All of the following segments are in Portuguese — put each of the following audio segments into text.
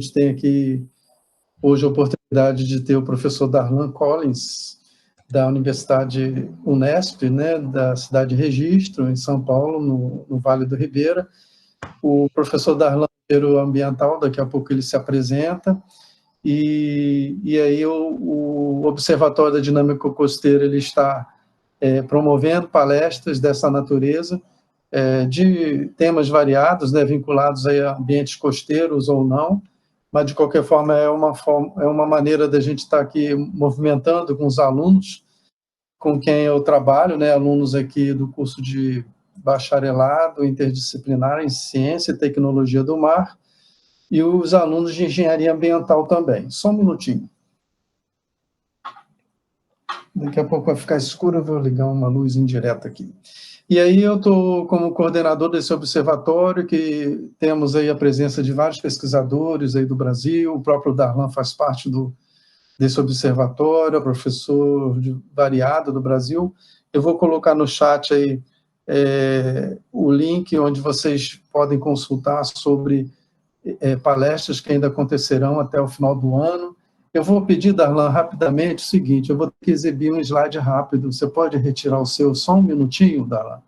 gente tem aqui hoje a oportunidade de ter o professor Darlan Collins, da Universidade Unesp, né, da cidade de Registro, em São Paulo, no Vale do Ribeira. O professor Darlan é engenheiro ambiental, daqui a pouco ele se apresenta, e aí o Observatório da Dinâmica Costeira ele está promovendo palestras dessa natureza, de temas variados, né, vinculados aí a ambientes costeiros ou não, mas de qualquer forma é uma maneira da gente estar aqui movimentando com os alunos com quem eu trabalho, né, alunos aqui do curso de bacharelado interdisciplinar em Ciência e Tecnologia do Mar, e os alunos de Engenharia Ambiental também. Só um minutinho. Daqui a pouco vai ficar escuro, eu vou ligar uma luz indireta aqui. E aí eu estou como coordenador desse observatório, que temos aí a presença de vários pesquisadores aí do Brasil, o próprio Darlan faz parte desse observatório, é professor variado do Brasil. Eu vou colocar no chat aí o link onde vocês podem consultar sobre palestras que ainda acontecerão até o final do ano. Eu vou pedir, Darlan, rapidamente o seguinte, eu vou ter que exibir um slide rápido, você pode retirar o seu só um minutinho, Darlan?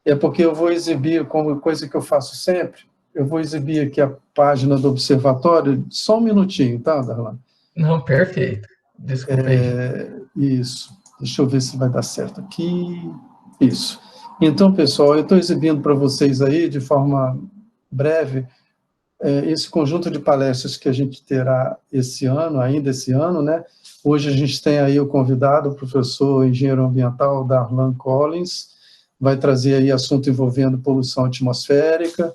É porque eu vou exibir, como coisa que eu faço sempre, eu vou exibir aqui a página do observatório, só um minutinho, tá, Darlan? Não, perfeito. Desculpa aí. Isso, deixa eu ver se vai dar certo aqui. Isso. Então, pessoal, eu estou exibindo para vocês aí, de forma breve, esse conjunto de palestras que a gente terá ainda esse ano, né? Hoje a gente tem aí o convidado, o professor engenheiro ambiental Darlan Collins, vai trazer aí assunto envolvendo poluição atmosférica.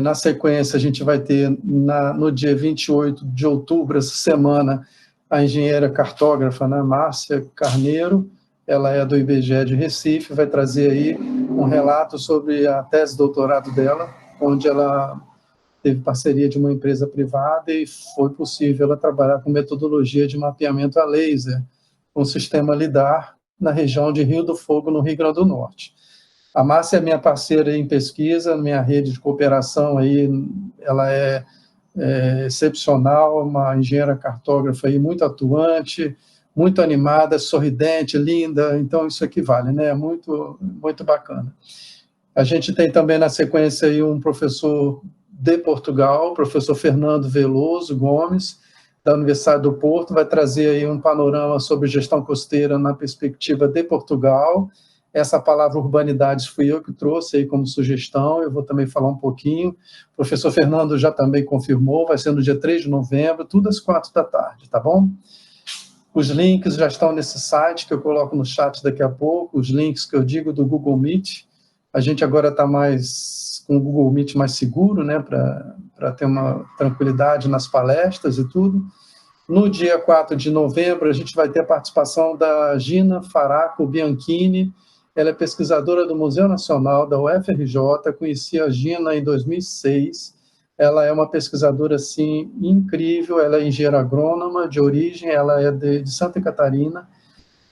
Na sequência, a gente vai ter, no dia 28 de outubro, essa semana, a engenheira cartógrafa, né, Márcia Carneiro, ela é do IBGE de Recife, vai trazer aí um relato sobre a tese de doutorado dela, onde ela teve parceria de uma empresa privada e foi possível ela trabalhar com metodologia de mapeamento a laser, com o sistema LIDAR, na região de Rio do Fogo, no Rio Grande do Norte. A Márcia é minha parceira em pesquisa, minha rede de cooperação aí, ela é excepcional, uma engenheira cartógrafa aí muito atuante, muito animada, sorridente, linda, então isso aqui vale, né? Muito, muito bacana. A gente tem também na sequência aí um professor de Portugal, o professor Fernando Veloso Gomes, da Universidade do Porto, vai trazer aí um panorama sobre gestão costeira na perspectiva de Portugal. Essa palavra urbanidades fui eu que trouxe aí como sugestão, eu vou também falar um pouquinho. O professor Fernando já também confirmou, vai ser no dia 3 de novembro, tudo às 4h, tá bom? Os links já estão nesse site, que eu coloco no chat daqui a pouco, os links que eu digo do Google Meet. A gente agora está mais com o Google Meet mais seguro, né, para ter uma tranquilidade nas palestras e tudo. No dia 4 de novembro, a gente vai ter a participação da Gina Faraco Bianchini, ela é pesquisadora do Museu Nacional da UFRJ, conheci a Gina em 2006, ela é uma pesquisadora, assim, incrível, ela é engenheira agrônoma de origem, ela é de Santa Catarina,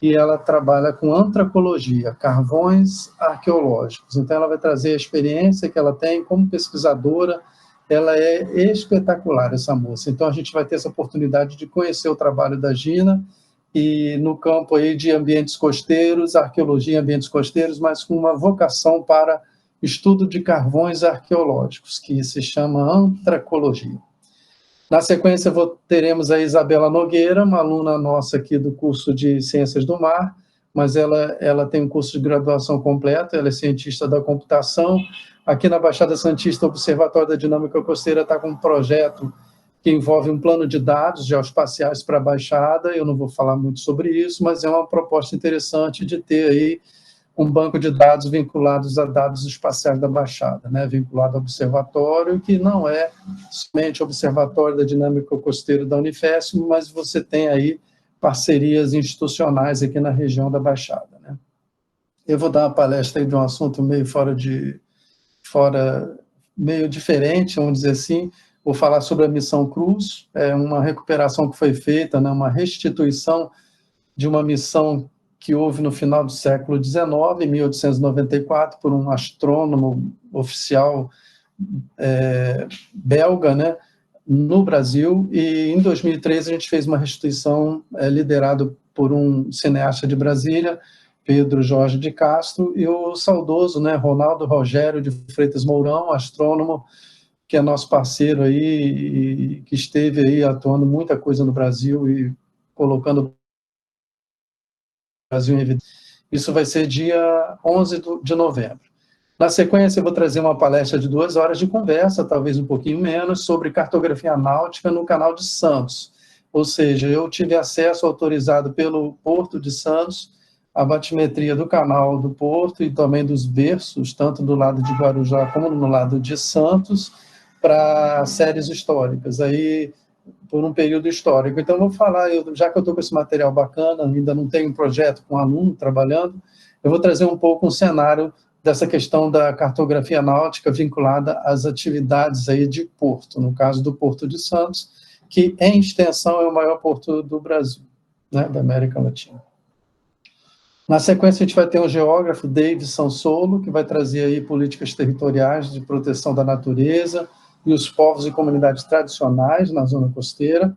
e ela trabalha com antracologia, carvões arqueológicos, então ela vai trazer a experiência que ela tem como pesquisadora, ela é espetacular, essa moça, então a gente vai ter essa oportunidade de conhecer o trabalho da Gina, e no campo aí de ambientes costeiros, arqueologia em ambientes costeiros, mas com uma vocação para estudo de carvões arqueológicos, que se chama antracologia. Na sequência, teremos a Isabela Nogueira, uma aluna nossa aqui do curso de Ciências do Mar, mas ela tem um curso de graduação completo, ela é cientista da computação. Aqui na Baixada Santista, o Observatório da Dinâmica Costeira está com um projeto que envolve um plano de dados geoespaciais para a Baixada, eu não vou falar muito sobre isso, mas é uma proposta interessante de ter aí um banco de dados vinculados a dados espaciais da Baixada, né, vinculado ao observatório, que não é somente o Observatório da Dinâmica Costeira da Unifesp, mas você tem aí parcerias institucionais aqui na região da Baixada, né. Eu vou dar uma palestra aí de um assunto meio diferente, vamos dizer assim. Vou falar sobre a Missão Cruz, uma recuperação que foi feita, né, uma restituição de uma missão que houve no final do século XIX, em 1894, por um astrônomo oficial belga, né, no Brasil, e em 2013 a gente fez uma restituição liderada por um cineasta de Brasília, Pedro Jorge de Castro, e o saudoso, né, Ronaldo Rogério de Freitas Mourão, astrônomo, que é nosso parceiro aí, e que esteve aí atuando muita coisa no Brasil e colocando o Brasil em evidência. Isso vai ser dia 11 de novembro. Na sequência, eu vou trazer uma palestra de 2 horas de conversa, talvez um pouquinho menos, sobre cartografia náutica no Canal de Santos. Ou seja, eu tive acesso autorizado pelo Porto de Santos à batimetria do canal do Porto e também dos berços, tanto do lado de Guarujá como no lado de Santos, para séries históricas, aí por um período histórico. Então, eu vou falar, já que eu estou com esse material bacana, ainda não tenho um projeto com aluno trabalhando, eu vou trazer um pouco um cenário dessa questão da cartografia náutica vinculada às atividades aí de porto, no caso do Porto de Santos, que em extensão é o maior porto do Brasil, né, da América Latina. Na sequência, a gente vai ter um geógrafo, David Sansolo, que vai trazer aí políticas territoriais de proteção da natureza e os povos e comunidades tradicionais na zona costeira.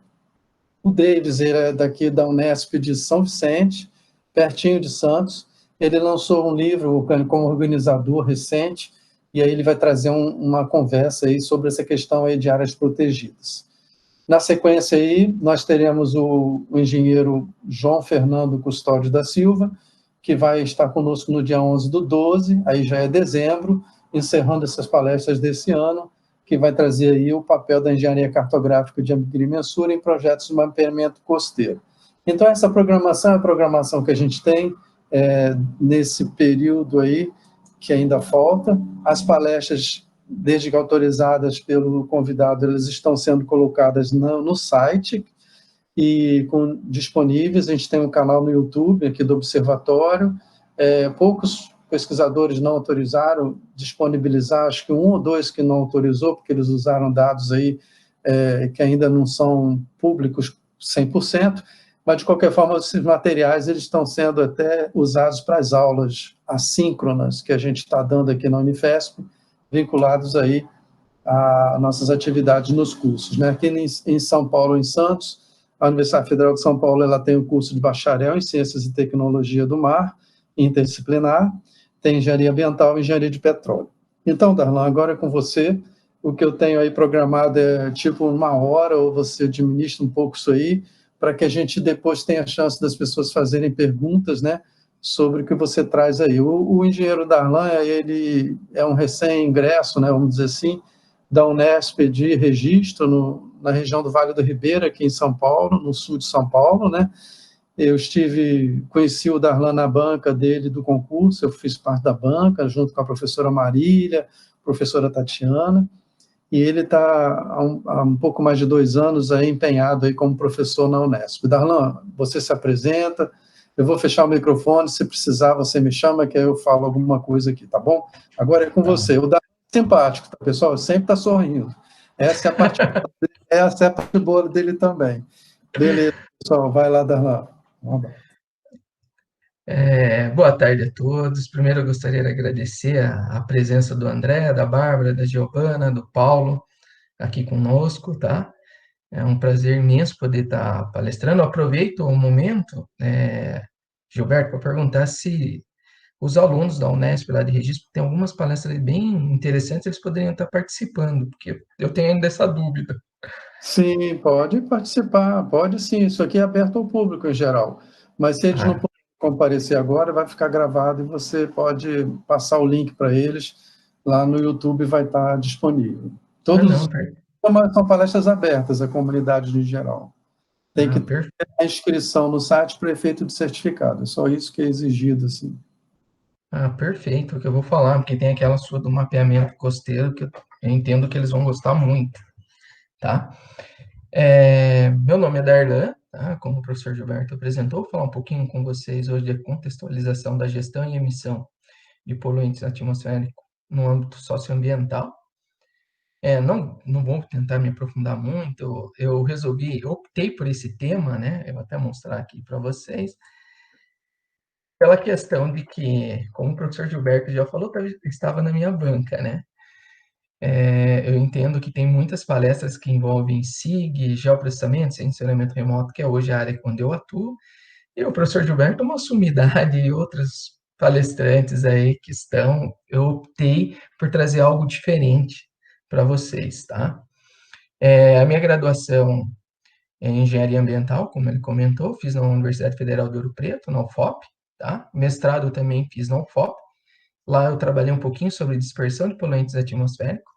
O Davis é daqui da Unesp de São Vicente, pertinho de Santos. Ele lançou um livro como organizador recente, e aí ele vai trazer uma conversa aí sobre essa questão aí de áreas protegidas. Na sequência aí, nós teremos o engenheiro João Fernando Custódio da Silva, que vai estar conosco no dia 11/12, aí já é dezembro, encerrando essas palestras desse ano, que vai trazer aí o papel da engenharia cartográfica de agrimensura em projetos de mapeamento costeiro. Então, essa programação é a programação que a gente tem nesse período aí, que ainda falta. As palestras, desde que autorizadas pelo convidado, elas estão sendo colocadas no site e disponíveis. A gente tem um canal no YouTube aqui do Observatório. Poucos pesquisadores não autorizaram disponibilizar, acho que 1 ou 2 que não autorizou, porque eles usaram dados aí que ainda não são públicos 100%, mas, de qualquer forma, esses materiais eles estão sendo até usados para as aulas assíncronas que a gente está dando aqui na Unifesp, vinculados aí a nossas atividades nos cursos, né? Aqui em São Paulo, em Santos, a Universidade Federal de São Paulo ela tem o curso de bacharel em Ciências e Tecnologia do Mar, interdisciplinar, tem Engenharia Ambiental e Engenharia de Petróleo. Então, Darlan, agora é com você. O que eu tenho aí programado é tipo 1 hora, ou você administra um pouco isso aí, para que a gente depois tenha a chance das pessoas fazerem perguntas, né, sobre o que você traz aí. O engenheiro Darlan, ele é um recém-ingresso, né, vamos dizer assim, da Unesp de registro na região do Vale do Ribeira, aqui em São Paulo, no sul de São Paulo, né. Eu conheci o Darlan na banca dele do concurso, eu fiz parte da banca, junto com a professora Marília, professora Tatiana, e ele está há um pouco mais de 2 anos aí empenhado aí como professor na Unesp. Darlan, você se apresenta, eu vou fechar o microfone, se precisar você me chama, que aí eu falo alguma coisa aqui, tá bom? Agora é com você. O Darlan é simpático, tá, pessoal? Sempre está sorrindo. Essa é a parte boa dele também. Beleza, pessoal, vai lá, Darlan. Boa tarde a todos. Primeiro, eu gostaria de agradecer a presença do André, da Bárbara, da Giovana, do Paulo aqui conosco, tá? É um prazer imenso poder estar palestrando. Eu aproveito o momento, Gilberto, para perguntar se os alunos da Unesp lá de Registro têm algumas palestras bem interessantes, eles poderiam estar participando, porque eu tenho ainda essa dúvida. Sim, pode participar, pode sim. Isso aqui é aberto ao público em geral. Mas se eles não Ah, puderem comparecer agora, vai ficar gravado e você pode passar o link para eles. Lá no YouTube vai estar disponível. não, Todos são palestras abertas à comunidade em geral. Tem que ter perfeito. a inscrição no site para efeito de certificado. É só isso que é exigido, assim. Perfeito, o que eu vou falar, porque tem aquela sua do mapeamento costeiro que eu entendo que eles vão gostar muito, tá? Meu nome é Darlan, tá? Como o professor Gilberto apresentou, vou falar um pouquinho com vocês hoje de contextualização da gestão e emissão de poluentes atmosféricos no âmbito socioambiental. Não vou tentar me aprofundar muito, eu optei por esse tema, né? Eu vou até mostrar aqui para vocês, pela questão de que, como o professor Gilberto já falou, estava na minha banca, né? Eu entendo que tem muitas palestras que envolvem SIG, geoprocessamento, sensoramento remoto, que é hoje a área onde eu atuo, e o professor Gilberto, uma sumidade, e outros palestrantes aí que estão, eu optei por trazer algo diferente para vocês, tá? A minha graduação é em engenharia ambiental, como ele comentou, fiz na Universidade Federal de Ouro Preto, na UFOP, tá? Mestrado também fiz na UFOP. Lá eu trabalhei um pouquinho sobre dispersão de poluentes atmosféricos.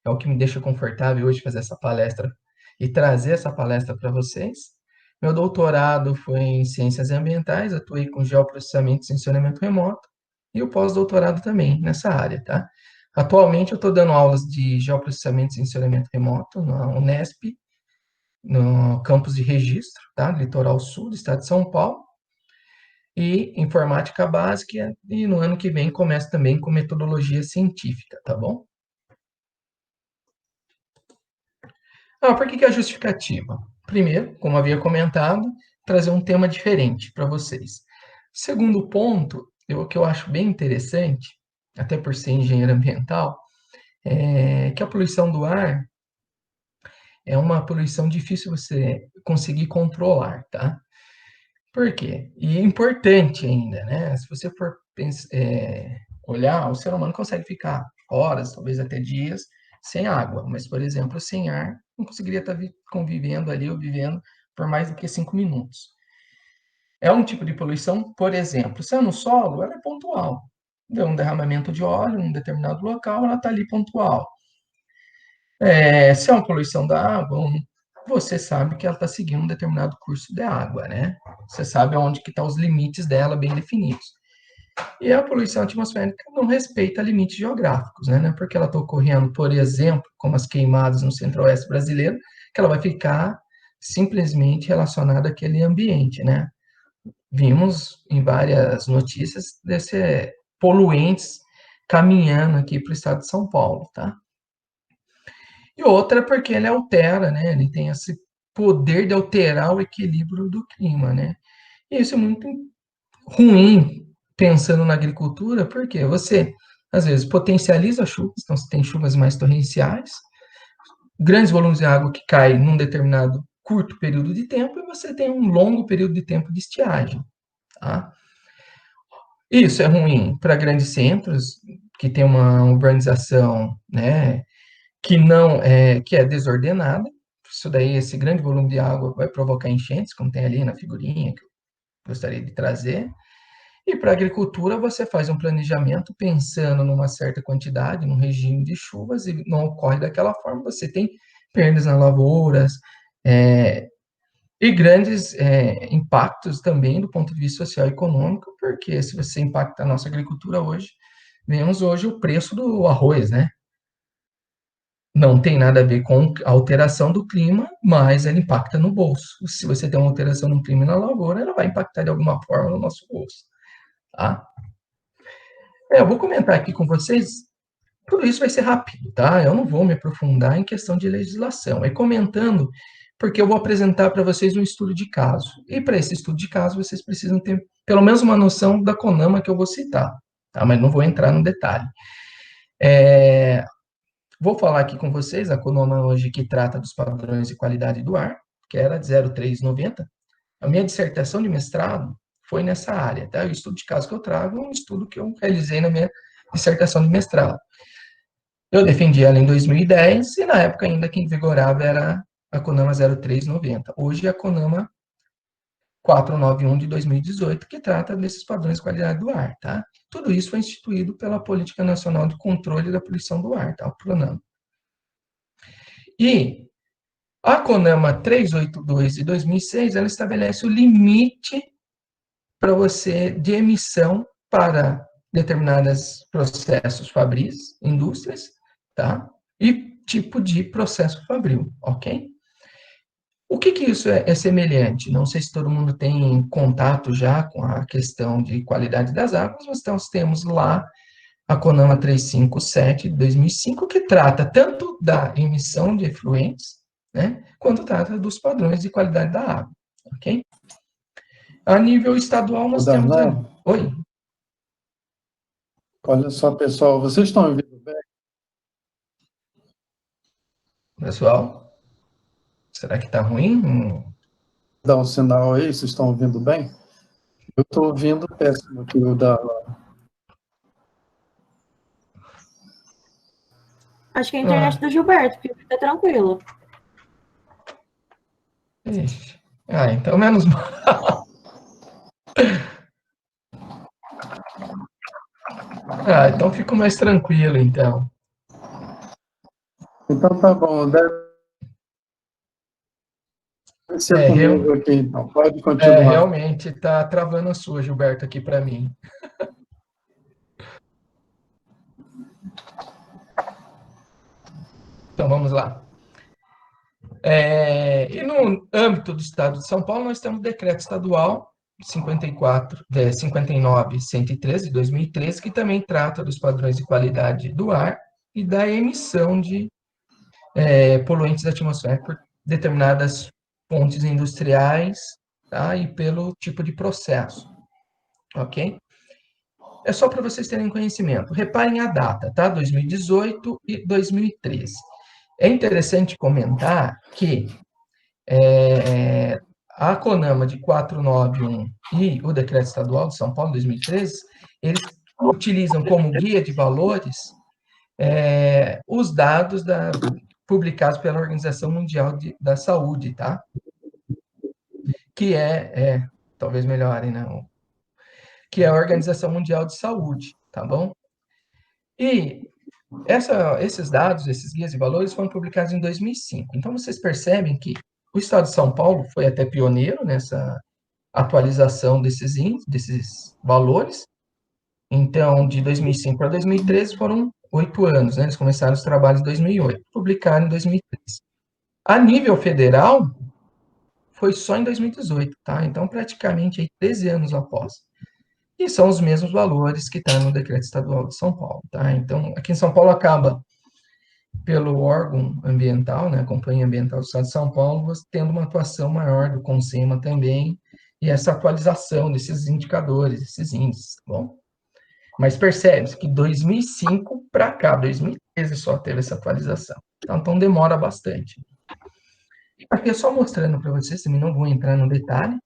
É o que me deixa confortável hoje fazer essa palestra e trazer essa palestra para vocês. Meu doutorado foi em ciências ambientais, atuei com geoprocessamento e sensoramento remoto, e o pós-doutorado também nessa área, tá? Atualmente eu estou dando aulas de geoprocessamento e sensoramento remoto na Unesp, no campus de Registro, tá? Litoral Sul do estado de São Paulo, e informática básica, e no ano que vem começo também com metodologia científica, tá bom? Por que que é a justificativa? Primeiro, como havia comentado, trazer um tema diferente para vocês. Segundo ponto, o que eu acho bem interessante, até por ser engenheiro ambiental, é que a poluição do ar é uma poluição difícil você conseguir controlar, tá? Por quê? E é importante ainda, né? Se você for olhar, o ser humano consegue ficar horas, talvez até dias, sem água, mas, por exemplo, sem ar, não conseguiria estar convivendo ali ou vivendo por mais do que 5 minutos. É um tipo de poluição, por exemplo, se é no solo, ela é pontual. Deu um derramamento de óleo em um determinado local, ela está ali pontual. Se é uma poluição da água, você sabe que ela está seguindo um determinado curso de água, né? Você sabe onde que estão os limites dela bem definidos. E a poluição atmosférica não respeita limites geográficos, né? Não é porque ela está ocorrendo, por exemplo, como as queimadas no centro-oeste brasileiro, que ela vai ficar simplesmente relacionada àquele ambiente, né? Vimos em várias notícias desses poluentes caminhando aqui para o estado de São Paulo, tá? E outra porque ele altera, né? Ele tem esse poder de alterar o equilíbrio do clima, né? E isso é muito ruim pensando na agricultura, porque você, às vezes, potencializa as chuvas, então você tem chuvas mais torrenciais, grandes volumes de água que caem num determinado curto período de tempo, e você tem um longo período de tempo de estiagem, tá? Isso é ruim para grandes centros, que tem uma urbanização, né, que não que é desordenada. Isso daí, esse grande volume de água vai provocar enchentes, como tem ali na figurinha que eu gostaria de trazer. E para a agricultura, você faz um planejamento pensando numa certa quantidade, num regime de chuvas, e não ocorre daquela forma, você tem perdas nas lavouras, e grandes impactos também do ponto de vista social e econômico, porque se você impacta a nossa agricultura hoje, vemos hoje o preço do arroz, né? Não tem nada a ver com a alteração do clima, mas ela impacta no bolso. Se você tem uma alteração no clima e na lavoura, ela vai impactar de alguma forma no nosso bolso, tá? Eu vou comentar aqui com vocês, tudo isso vai ser rápido, tá? Eu não vou me aprofundar em questão de legislação. É comentando, porque eu vou apresentar para vocês um estudo de caso. E para esse estudo de caso, vocês precisam ter pelo menos uma noção da CONAMA que eu vou citar, tá? Mas não vou entrar no detalhe. Vou falar aqui com vocês a CONAMA hoje que trata dos padrões de qualidade do ar, que era de 0390. A minha dissertação de mestrado foi nessa área, tá? O estudo de caso que eu trago é um estudo que eu realizei na minha dissertação de mestrado. Eu defendi ela em 2010 e na época ainda quem vigorava era a CONAMA 0390. Hoje é a CONAMA 491 de 2018, que trata desses padrões de qualidade do ar, tá? Tudo isso foi instituído pela Política Nacional de Controle da Poluição do Ar, tá? O PRONAMA. E a CONAMA 382 de 2006, ela estabelece o limite para você de emissão para determinados processos fabris, indústrias, tá? E tipo de processo fabril, ok? O que isso é semelhante? Não sei se todo mundo tem contato já com a questão de qualidade das águas, mas nós temos lá a CONAMA 357 de 2005, que trata tanto da emissão de efluentes, né, quanto trata dos padrões de qualidade da água, ok? A nível estadual, nós temos... Oi? Olha só, pessoal, vocês estão ouvindo bem? pessoal? Será que está ruim? Dá um sinal aí, vocês estão ouvindo bem? Eu estou ouvindo péssimo aqui o da... Acho que é a internet do Gilberto, porque tá tranquilo. Ixi. Então menos mal. Então fico mais tranquilo, então. Então tá bom, deve ser comigo aqui, então. Pode continuar. Realmente está travando a sua, Gilberto, aqui para mim. Então vamos lá. E no âmbito do Estado de São Paulo, nós temos o decreto estadual 59.113, de 2013, que também trata dos padrões de qualidade do ar e da emissão de poluentes da atmosfera por determinadas fontes industriais, tá? E pelo tipo de processo, ok? É só para vocês terem conhecimento. Reparem a data, tá? 2018 e 2013. É interessante comentar que a CONAMA de 491 e o Decreto Estadual de São Paulo, 2013, eles utilizam como guia de valores os dados publicados pela Organização Mundial da Saúde, tá? Que talvez melhorem, né? Que é a Organização Mundial de Saúde, tá bom? E esses dados, esses guias de valores, foram publicados em 2005. Então, vocês percebem que o Estado de São Paulo foi até pioneiro nessa atualização desses valores. Então, de 2005 para 2013 foram 8 anos, né? Eles começaram os trabalhos em 2008, publicaram em 2013. A nível federal, foi só em 2018, tá? Então, praticamente aí, 13 anos após. E são os mesmos valores que estão no Decreto Estadual de São Paulo, tá? Então, aqui em São Paulo acaba, pelo órgão ambiental, né, a Companhia Ambiental do Estado de São Paulo, você tendo uma atuação maior do CONSEMA também, e essa atualização desses indicadores, desses índices, tá bom? Mas percebe-se que 2005 para cá, 2013 só teve essa atualização. Então demora bastante. Aqui é só mostrando para vocês, também não vou entrar no detalhe,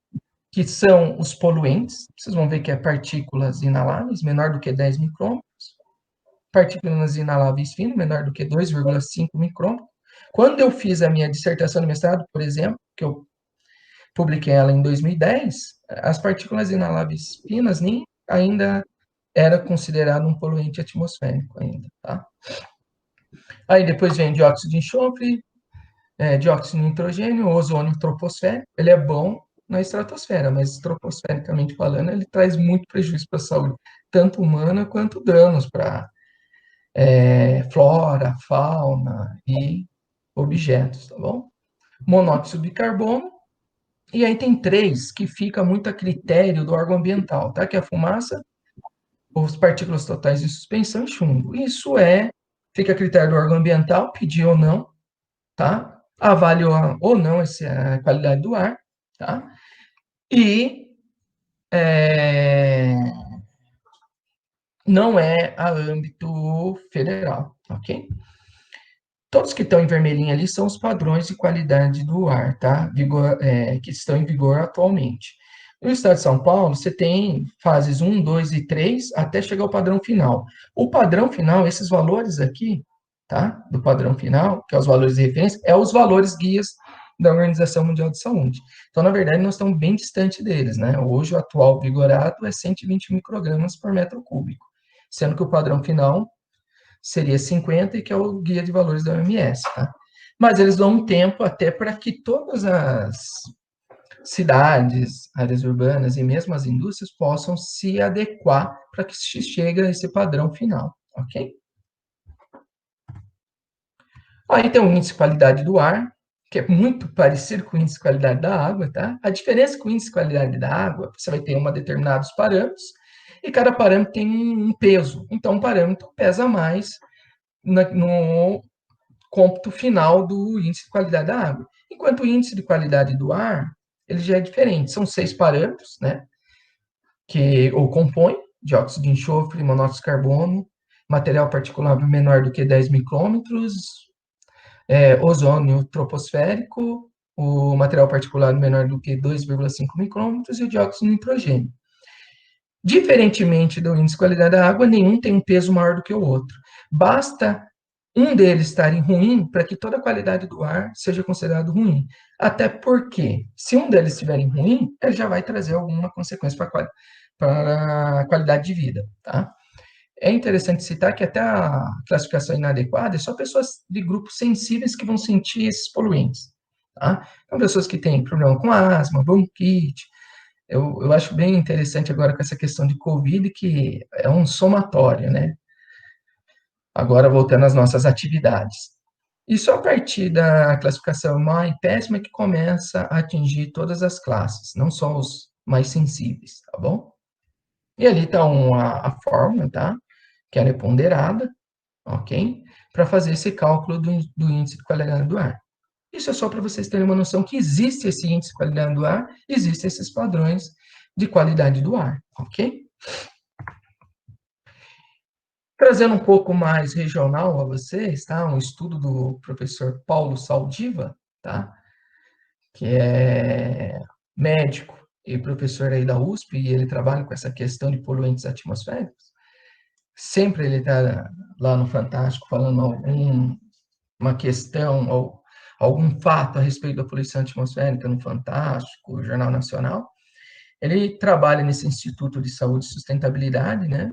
que são os poluentes. Vocês vão ver que é partículas inaláveis, menor do que 10 micrômetros. Partículas inaláveis finas, menor do que 2,5 micrômetros. Quando eu fiz a minha dissertação de mestrado, por exemplo, que eu publiquei ela em 2010, as partículas inaláveis finas nem ainda era considerado um poluente atmosférico ainda, tá? Aí depois vem dióxido de enxofre, dióxido de nitrogênio, ozônio troposférico. Ele é bom na estratosfera, mas troposfericamente falando, ele traz muito prejuízo para a saúde, tanto humana quanto danos para flora, fauna e objetos, tá bom? Monóxido de carbono. E aí tem 3 que fica muito a critério do órgão ambiental, tá? Que é a fumaça, as partículas totais de suspensão e chumbo. Isso fica a critério do órgão ambiental, pedir ou não, tá? Avaliar ou não a qualidade do ar, tá? E não é a âmbito federal, ok? Todos que estão em vermelhinho ali são os padrões de qualidade do ar, tá? Que estão em vigor atualmente. No estado de São Paulo, você tem fases 1, 2 e 3 até chegar ao padrão final. O padrão final, esses valores aqui, tá? Do padrão final, que é os valores de referência, os valores guias da Organização Mundial de Saúde. Então, na verdade, nós estamos bem distante deles, né? Hoje, o atual vigorado é 120 microgramas por metro cúbico, sendo que o padrão final seria 50, e que é o guia de valores da OMS, tá? Mas eles dão um tempo até para que todas as cidades, áreas urbanas e mesmo as indústrias possam se adequar para que se chegue a esse padrão final, ok? Aí tem o índice de qualidade do ar, que é muito parecido com o índice de qualidade da água, tá? A diferença com o índice de qualidade da água, você vai ter determinados parâmetros, e cada parâmetro tem um peso. Então, um parâmetro pesa mais no cômputo final do índice de qualidade da água. Enquanto o índice de qualidade do ar, ele já é diferente. São 6 parâmetros, né? Que o compõem: dióxido de enxofre, monóxido de carbono, material particular menor do que 10 micrômetros, ozônio troposférico, o material particulado menor do que 2,5 micrômetros e o dióxido de nitrogênio. Diferentemente do índice de qualidade da água, nenhum tem um peso maior do que o outro. Basta um deles estar em ruim para que toda a qualidade do ar seja considerado ruim. Até porque, se um deles estiver em ruim, ele já vai trazer alguma consequência para a qualidade de vida, tá? É interessante citar que até a classificação inadequada é só pessoas de grupos sensíveis que vão sentir esses poluentes, tá? Então, pessoas que têm problema com asma, bronquite. Eu acho bem interessante agora com essa questão de Covid, que é um somatório, né? Agora, voltando às nossas atividades. E só a partir da classificação má e péssima que começa a atingir todas as classes, não só os mais sensíveis, tá bom? E ali está a fórmula, tá? Que ela é ponderada, ok? Para fazer esse cálculo do índice de qualidade do ar. Isso é só para vocês terem uma noção que existe esse índice de qualidade do ar, existem esses padrões de qualidade do ar, ok? Trazendo um pouco mais regional a vocês, tá? Um estudo do professor Paulo Saldiva, tá? Que é médico e professor aí da USP, e ele trabalha com essa questão de poluentes atmosféricos. Sempre ele está lá no Fantástico falando uma questão ou algum fato a respeito da poluição atmosférica no Fantástico, Jornal Nacional. Ele trabalha nesse Instituto de Saúde e Sustentabilidade, né?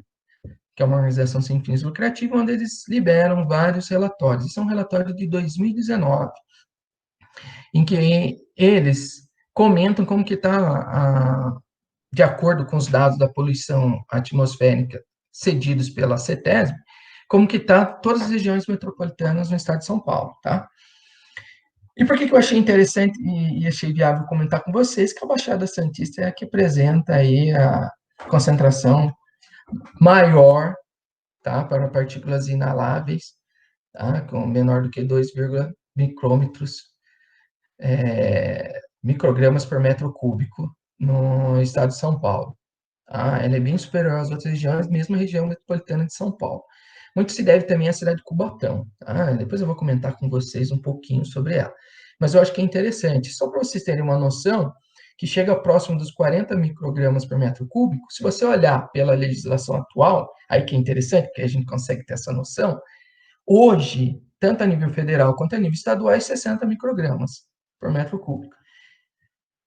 Que é uma organização sem fins lucrativos, onde eles liberam vários relatórios. Isso é um relatório de 2019, em que eles comentam como que está, de acordo com os dados da poluição atmosférica cedidos pela CETESB, como que está todas as regiões metropolitanas no estado de São Paulo, tá? E por que eu achei interessante e achei viável comentar com vocês que a Baixada Santista é a que apresenta aí a concentração maior, tá, para partículas inaláveis, tá, com menor do que 2, micrômetros, microgramas por metro cúbico no estado de São Paulo. Tá? Ela é bem superior às outras regiões, mesmo a região metropolitana de São Paulo. Muito se deve também à cidade de Cubatão. Tá? Depois eu vou comentar com vocês um pouquinho sobre ela. Mas eu acho que é interessante, só para vocês terem uma noção, que chega próximo dos 40 microgramas por metro cúbico. Se você olhar pela legislação atual, aí que é interessante, porque a gente consegue ter essa noção, hoje, tanto a nível federal quanto a nível estadual, é 60 microgramas por metro cúbico.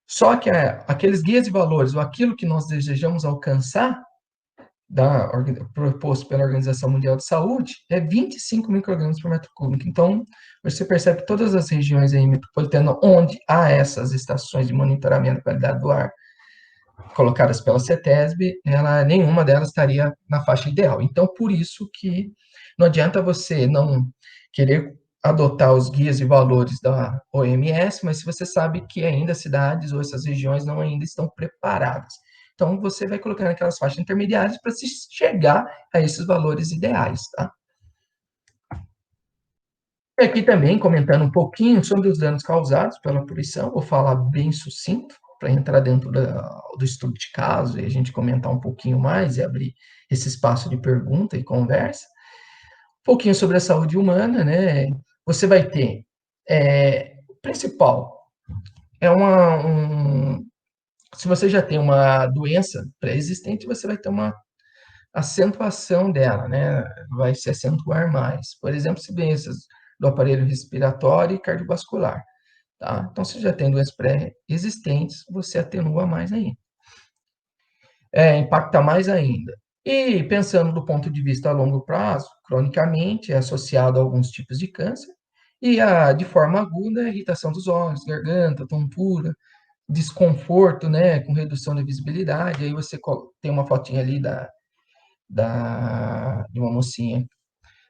Só que aqueles guias de valores, ou aquilo que nós desejamos alcançar, proposto pela Organização Mundial de Saúde, é 25 microgramas por metro cúbico. Então, você percebe que todas as regiões aí metropolitanas onde há essas estações de monitoramento da qualidade do ar colocadas pela CETESB, nenhuma delas estaria na faixa ideal. Então, por isso que não adianta você não querer adotar os guias e valores da OMS, mas se você sabe que ainda as cidades ou essas regiões não ainda estão preparadas. Então, você vai colocar naquelas faixas intermediárias para se chegar a esses valores ideais, tá? E aqui também, comentando um pouquinho sobre os danos causados pela poluição, vou falar bem sucinto, para entrar dentro do estudo de caso e a gente comentar um pouquinho mais e abrir esse espaço de pergunta e conversa. Um pouquinho sobre a saúde humana, né? Você vai ter, o principal, se você já tem uma doença pré-existente, você vai ter uma acentuação dela, né? Vai se acentuar mais. Por exemplo, doenças do aparelho respiratório e cardiovascular, tá? Então, se já tem doenças pré-existentes, você atenua mais ainda. Impacta mais ainda. E pensando do ponto de vista a longo prazo, cronicamente é associado a alguns tipos de câncer, e de forma aguda, a irritação dos olhos, garganta, tontura, desconforto, né, com redução da visibilidade. Aí você tem uma fotinha ali de uma mocinha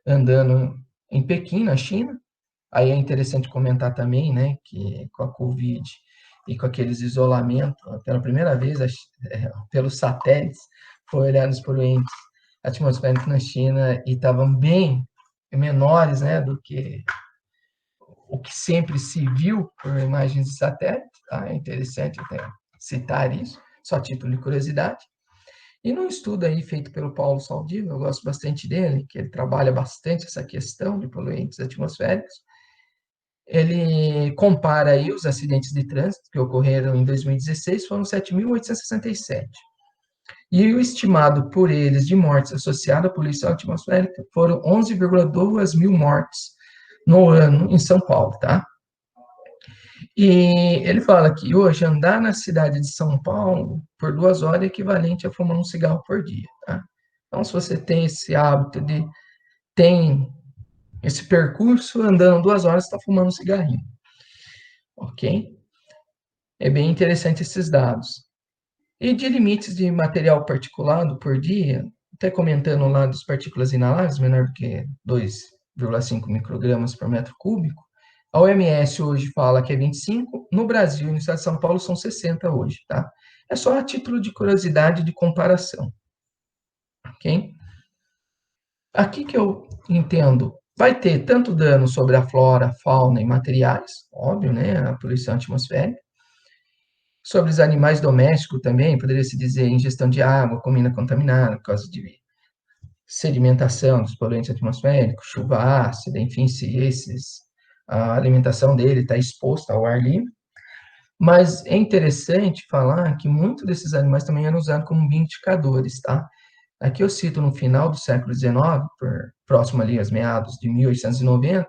andando em Pequim, na China. Aí é interessante comentar também, né, que com a Covid e com aqueles isolamentos, pela primeira vez, pelos satélites, foi olhado os poluentes atmosféricos na China e estavam bem menores, né, do que o que sempre se viu por imagens de satélite, tá? É interessante até citar isso, só a título de curiosidade. E num estudo aí feito pelo Paulo Saldiva, eu gosto bastante dele, que ele trabalha bastante essa questão de poluentes atmosféricos, ele compara aí os acidentes de trânsito que ocorreram em 2016, foram 7.867. E o estimado por eles de mortes associadas à poluição atmosférica foram 11,2 mil mortes no ano em São Paulo, tá? E ele fala que hoje andar na cidade de São Paulo por 2 horas é equivalente a fumar um cigarro por dia, tá? Então, se você tem esse hábito tem esse percurso, andando 2 horas, está fumando um cigarrinho, ok? É bem interessante esses dados. E de limites de material particulado por dia, até comentando lá das partículas inaláveis, menor do que 2,5 microgramas por metro cúbico, a OMS hoje fala que é 25, no Brasil e no estado de São Paulo são 60 hoje, tá? É só a título de curiosidade de comparação, ok? Aqui que eu entendo, vai ter tanto dano sobre a flora, fauna e materiais, óbvio, né, a poluição atmosférica, sobre os animais domésticos também, poderia se dizer ingestão de água, comida contaminada, por causa de sedimentação dos poluentes atmosféricos, chuva ácida, enfim, se a alimentação dele está exposta ao ar livre. Mas é interessante falar que muitos desses animais também eram usados como bioindicadores, tá? Aqui eu cito no final do século XIX, próximo ali aos meados de 1890,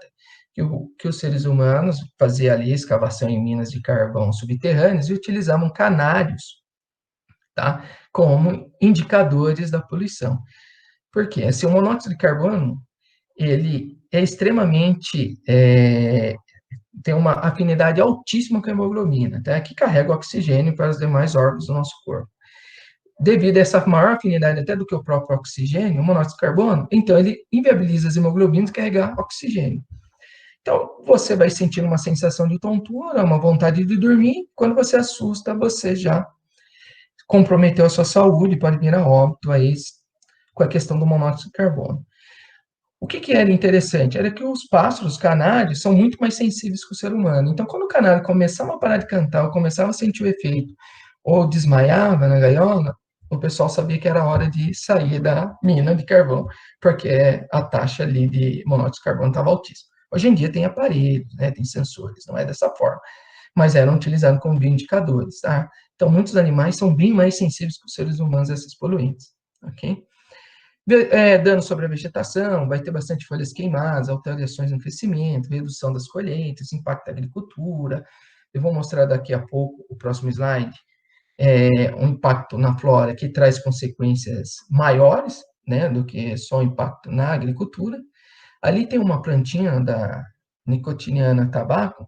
que os seres humanos faziam ali escavação em minas de carvão subterrâneas e utilizavam canários, tá, como indicadores da poluição. Por quê? Assim, o monóxido de carbono, ele é extremamente, tem uma afinidade altíssima com a hemoglobina, tá, que carrega o oxigênio para os demais órgãos do nosso corpo. Devido a essa maior afinidade até do que o próprio oxigênio, o monóxido de carbono, então ele inviabiliza as hemoglobinas de carregar oxigênio. Então, você vai sentir uma sensação de tontura, uma vontade de dormir. Quando você assusta, você já comprometeu a sua saúde, pode vir a óbito aí com a questão do monóxido de carbono. O que era interessante? Era que os pássaros, os canários, são muito mais sensíveis que o ser humano. Então, quando o canário começava a parar de cantar, ou começava a sentir o efeito, ou desmaiava na gaiola, o pessoal sabia que era hora de sair da mina de carvão, porque a taxa ali de monóxido de carbono estava altíssima. Hoje em dia tem aparelhos, né, tem sensores, não é dessa forma, mas eram utilizados como bioindicadores, tá? Então, muitos animais são bem mais sensíveis que os seres humanos a esses poluentes, ok? Dano sobre a vegetação, vai ter bastante folhas queimadas, alterações no crescimento, redução das colheitas, impacto na agricultura. Eu vou mostrar daqui a pouco, o próximo slide, um impacto na flora que traz consequências maiores, né, do que só o impacto na agricultura. Ali tem uma plantinha da nicotiana tabaco,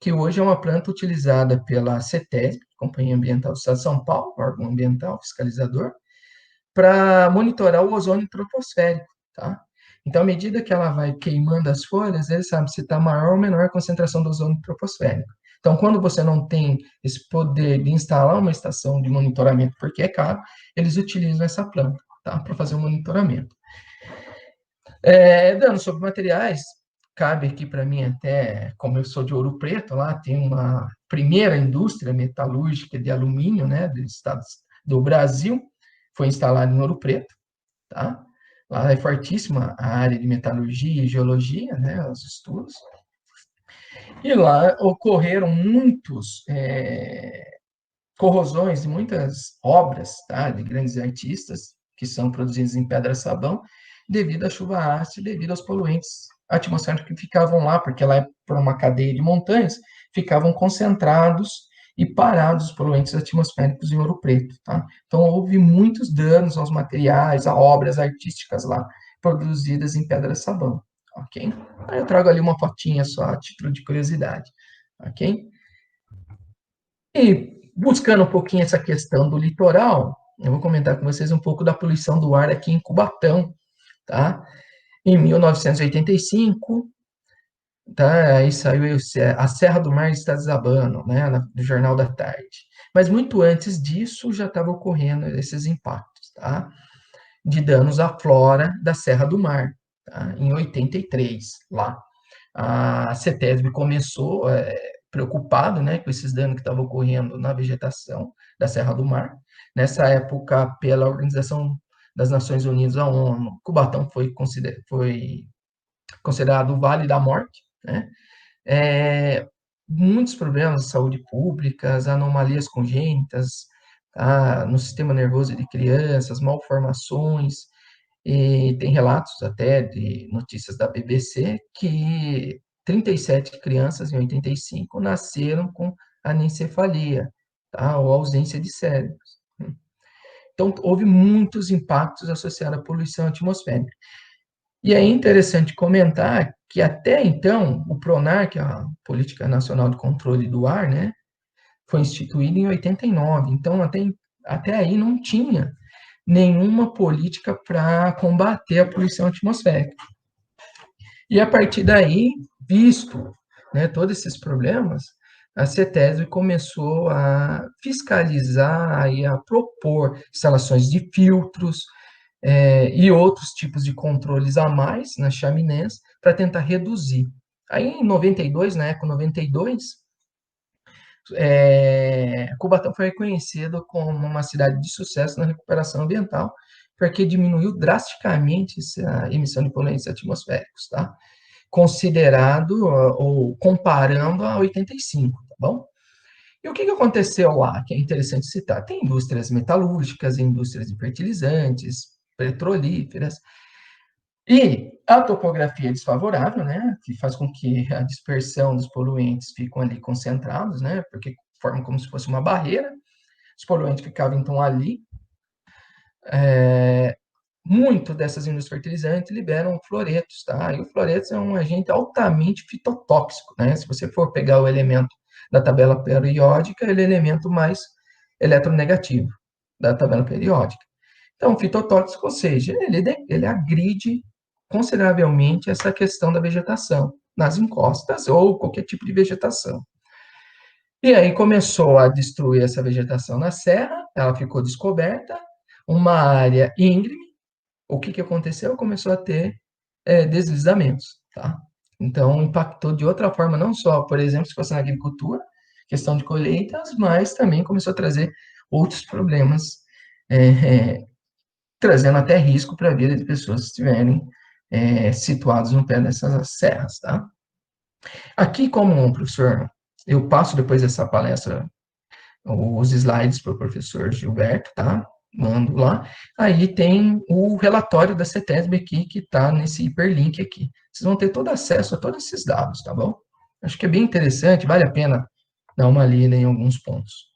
que hoje é uma planta utilizada pela CETESB, Companhia Ambiental do Estado de São Paulo, órgão ambiental fiscalizador, para monitorar o ozônio troposférico, tá? Então, à medida que ela vai queimando as folhas, ele sabe se está maior ou menor a concentração do ozônio troposférico. Então, quando você não tem esse poder de instalar uma estação de monitoramento, porque é caro, eles utilizam essa planta, tá? Para fazer o monitoramento. Dando sobre materiais, cabe aqui para mim até, como eu sou de Ouro Preto, lá tem uma primeira indústria metalúrgica de alumínio, né, dos estados do Brasil, foi instalada em Ouro Preto, tá? Lá é fortíssima a área de metalurgia e geologia, né, os estudos. E lá ocorreram corrosões de muitas obras, tá, de grandes artistas, que são produzidas em pedra-sabão, devido à chuva ácida, devido aos poluentes atmosféricos que ficavam lá, porque lá é por uma cadeia de montanhas, ficavam concentrados e parados os poluentes atmosféricos em Ouro Preto, tá? Então, houve muitos danos aos materiais, a obras artísticas lá, produzidas em pedra-sabão, ok? Aí eu trago ali uma fotinha só, a título de curiosidade, ok? E, buscando um pouquinho essa questão do litoral, eu vou comentar com vocês um pouco da poluição do ar aqui em Cubatão, tá? Em 1985, tá? Aí saiu a Serra do Mar está desabando, né? Do Jornal da Tarde. Mas muito antes disso já estava ocorrendo esses impactos, tá? De danos à flora da Serra do Mar, tá? Em 83, lá. A CETESB começou preocupado, né, com esses danos que estavam ocorrendo na vegetação da Serra do Mar. Nessa época, pela Organização das Nações Unidas, a ONU, Cubatão foi considerado o Vale da Morte, né? muitos problemas de saúde pública, as anomalias congênitas, tá, no sistema nervoso de crianças, malformações, e tem relatos até de notícias da BBC que 37 crianças em 85 nasceram com anencefalia, tá, ou ausência de cérebros. Então, houve muitos impactos associados à poluição atmosférica. E é interessante comentar que até então, o PRONAR, que é a Política Nacional de Controle do Ar, né, foi instituído em 89. Então, até aí não tinha nenhuma política para combater a poluição atmosférica. E a partir daí, visto, né, todos esses problemas, a CETESB começou a fiscalizar e a propor instalações de filtros, e outros tipos de controles a mais nas chaminés para tentar reduzir. Aí, em 92, na Eco 92, Cubatão foi reconhecido como uma cidade de sucesso na recuperação ambiental, porque diminuiu drasticamente a emissão de poluentes atmosféricos, tá? Considerado ou comparando a 85, tá bom? E o que aconteceu lá, que é interessante citar? Tem indústrias metalúrgicas, indústrias de fertilizantes, petrolíferas, e a topografia desfavorável, né, que faz com que a dispersão dos poluentes fiquem ali concentrados, né, porque formam como se fosse uma barreira, os poluentes ficavam então ali. Muito dessas indústrias fertilizantes liberam fluoretos, tá? E o fluoretos é um agente altamente fitotóxico, né? Se você for pegar o elemento da tabela periódica, ele é o elemento mais eletronegativo da tabela periódica. Então, fitotóxico, ou seja, ele agride consideravelmente essa questão da vegetação, nas encostas ou qualquer tipo de vegetação. E aí começou a destruir essa vegetação na serra, ela ficou descoberta, uma área íngreme. O que aconteceu? Começou a ter deslizamentos, tá? Então, impactou de outra forma, não só, por exemplo, se fosse na agricultura, questão de colheitas, mas também começou a trazer outros problemas, trazendo até risco para a vida de pessoas que estiverem situadas no pé dessas serras, tá? Aqui, como professor, eu passo depois dessa palestra os slides para o professor Gilberto, tá? Mando lá. Aí tem o relatório da CETESB aqui, que está nesse hiperlink aqui. Vocês vão ter todo acesso a todos esses dados, tá bom? Acho que é bem interessante, vale a pena dar uma lida em alguns pontos.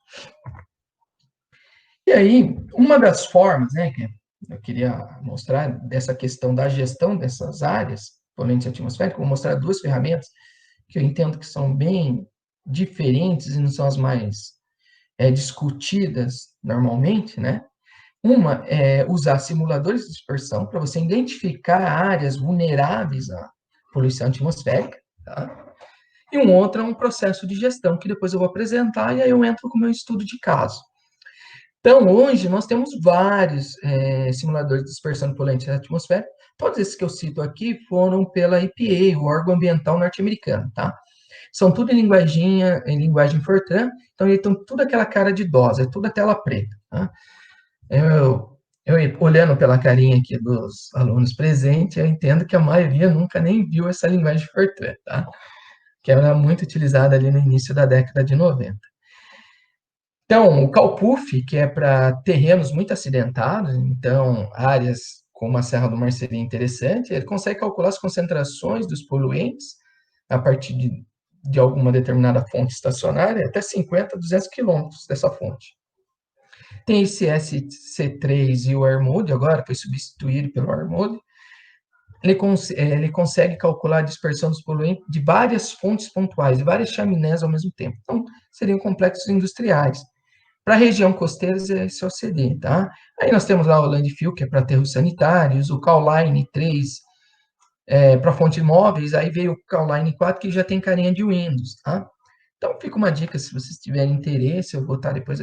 E aí, uma das formas, né, que eu queria mostrar dessa questão da gestão dessas áreas poluentes atmosféricas, vou mostrar duas ferramentas que eu entendo que são bem diferentes e não são as mais discutidas normalmente, né? Uma é usar simuladores de dispersão para você identificar áreas vulneráveis à poluição atmosférica, tá? E um outro é um processo de gestão, que depois eu vou apresentar, e aí eu entro com o meu estudo de caso. Então, hoje, nós temos vários simuladores de dispersão de poluentes atmosféricos. Todos esses que eu cito aqui foram pela EPA, o órgão ambiental norte-americano, tá? São tudo em linguagem Fortran, então eles estão tudo aquela cara de idosa, é tudo a tela preta, tá? Eu, olhando pela carinha aqui dos alunos presentes, eu entendo que a maioria nunca nem viu essa linguagem Fortran, tá? Que era muito utilizada ali no início da década de 90. Então, o CalPUF, que é para terrenos muito acidentados, então áreas como a Serra do Marcelinho é interessante, ele consegue calcular as concentrações dos poluentes a partir de alguma determinada fonte estacionária, até 50, 200 quilômetros dessa fonte. Tem esse SC3 e o AirMode, agora foi substituído pelo AirMode. Ele consegue calcular a dispersão dos poluentes de várias fontes pontuais, de várias chaminés ao mesmo tempo. Então, seriam complexos industriais. Para a região costeira, esse é o CD, tá? Aí nós temos lá o Landfill, que é para aterros sanitários, o Cowline 3, para fontes móveis, aí veio o Cowline 4, que já tem carinha de Windows, tá? Então, fica uma dica, se vocês tiverem interesse, eu vou estar depois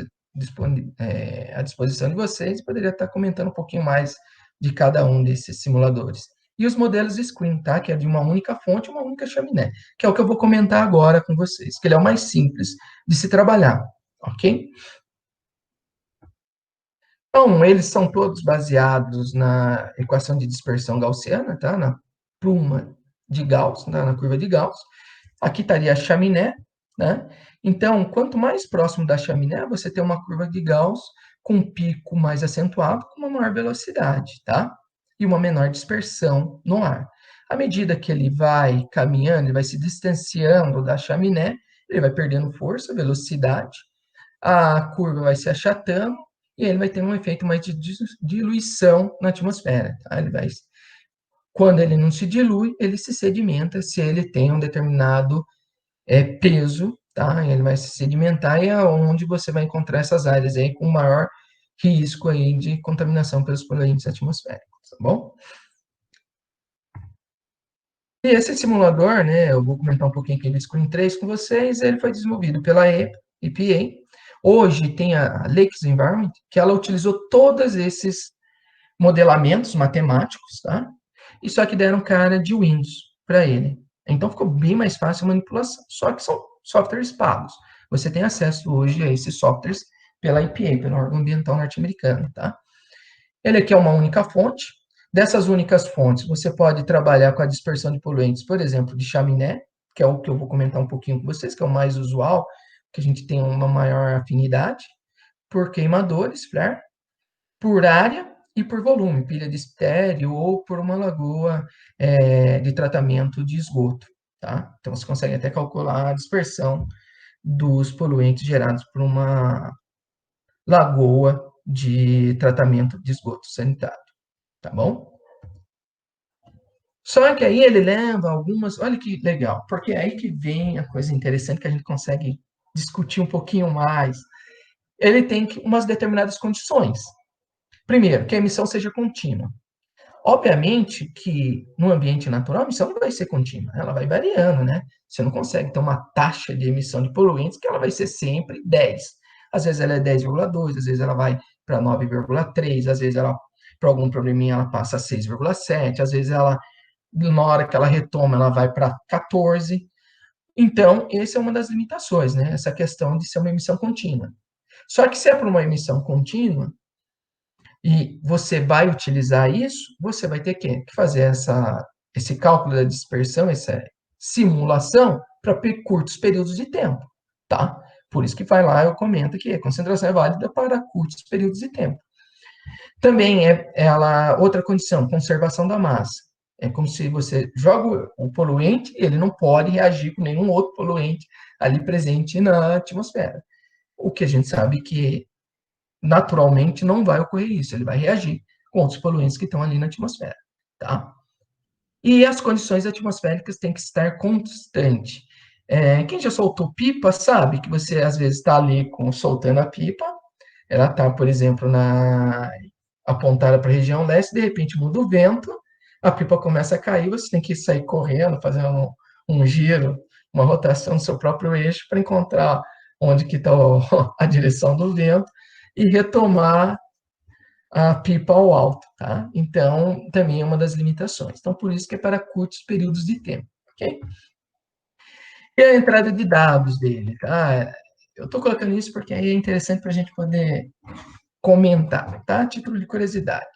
à disposição de vocês, poderia estar comentando um pouquinho mais de cada um desses simuladores. E os modelos Screen, tá? Que é de uma única fonte, uma única chaminé, que é o que eu vou comentar agora com vocês, que ele é o mais simples de se trabalhar, ok? Então, eles são todos baseados na equação de dispersão gaussiana, tá? Na pluma de Gauss, na curva de Gauss. Aqui estaria a chaminé, né? Então, quanto mais próximo da chaminé, você tem uma curva de Gauss com um pico mais acentuado, com uma maior velocidade, tá? E uma menor dispersão no ar. À medida que ele vai caminhando, ele vai se distanciando da chaminé, ele vai perdendo força, velocidade, a curva vai se achatando e ele vai ter um efeito mais de diluição na atmosfera, tá? Quando ele não se dilui, ele se sedimenta se ele tem um determinado peso, tá? Ele vai se sedimentar e é onde você vai encontrar essas áreas aí com maior risco aí de contaminação pelos poluentes atmosféricos, tá bom? E esse simulador, né, eu vou comentar um pouquinho aqui do Screen 3 com vocês, ele foi desenvolvido pela EPA. Hoje tem a Lakes Environment, que ela utilizou todos esses modelamentos matemáticos, tá? E só que deram cara de Windows para ele. Então ficou bem mais fácil a manipulação. Só que são softwares pagos. Você tem acesso hoje a esses softwares pela EPA, pelo órgão ambiental norte-americano, tá? Ele aqui é uma única fonte. Dessas únicas fontes, você pode trabalhar com a dispersão de poluentes, por exemplo, de chaminé, que é o que eu vou comentar um pouquinho com vocês, que é o mais usual, que a gente tem uma maior afinidade, por queimadores, flare, por área e por volume, pilha de estéreo ou por uma lagoa de tratamento de esgoto, tá? Então, você consegue até calcular a dispersão dos poluentes gerados por uma lagoa de tratamento de esgoto sanitário, tá bom? Só que aí ele leva algumas... Olha que legal, porque é aí que vem a coisa interessante que a gente consegue discutir um pouquinho mais. Ele tem umas determinadas condições. Primeiro, que a emissão seja contínua. Obviamente que no ambiente natural a emissão não vai ser contínua, ela vai variando, né? Você não consegue ter uma taxa de emissão de poluentes que ela vai ser sempre 10. Às vezes ela é 10,2, às vezes ela vai para 9,3, às vezes ela, por algum probleminha, ela passa a 6,7, às vezes ela, na hora que ela retoma, ela vai para 14. Então, essa é uma das limitações, né? Essa questão de ser uma emissão contínua. Só que se é para uma emissão contínua, e você vai utilizar isso, você vai ter que fazer esse cálculo da dispersão, essa simulação, para curtos períodos de tempo, tá? Por isso que vai lá, eu comento que a concentração é válida para curtos períodos de tempo. Também outra condição, conservação da massa. É como se você joga o poluente, ele não pode reagir com nenhum outro poluente ali presente na atmosfera. O que a gente sabe que naturalmente não vai ocorrer isso, ele vai reagir com outros poluentes que estão ali na atmosfera, tá? E as condições atmosféricas têm que estar constantes. Quem já soltou pipa sabe que você às vezes está ali soltando a pipa, ela está, por exemplo, apontada para a região leste, de repente muda o vento, a pipa começa a cair, você tem que sair correndo, fazer um giro, uma rotação no seu próprio eixo para encontrar onde que está a direção do vento e retomar a pipa ao alto, tá? Então, também é uma das limitações. Então, por isso que é para curtos períodos de tempo, ok? E a entrada de dados dele, tá? Eu estou colocando isso porque aí é interessante para a gente poder comentar, tá? Título de curiosidade.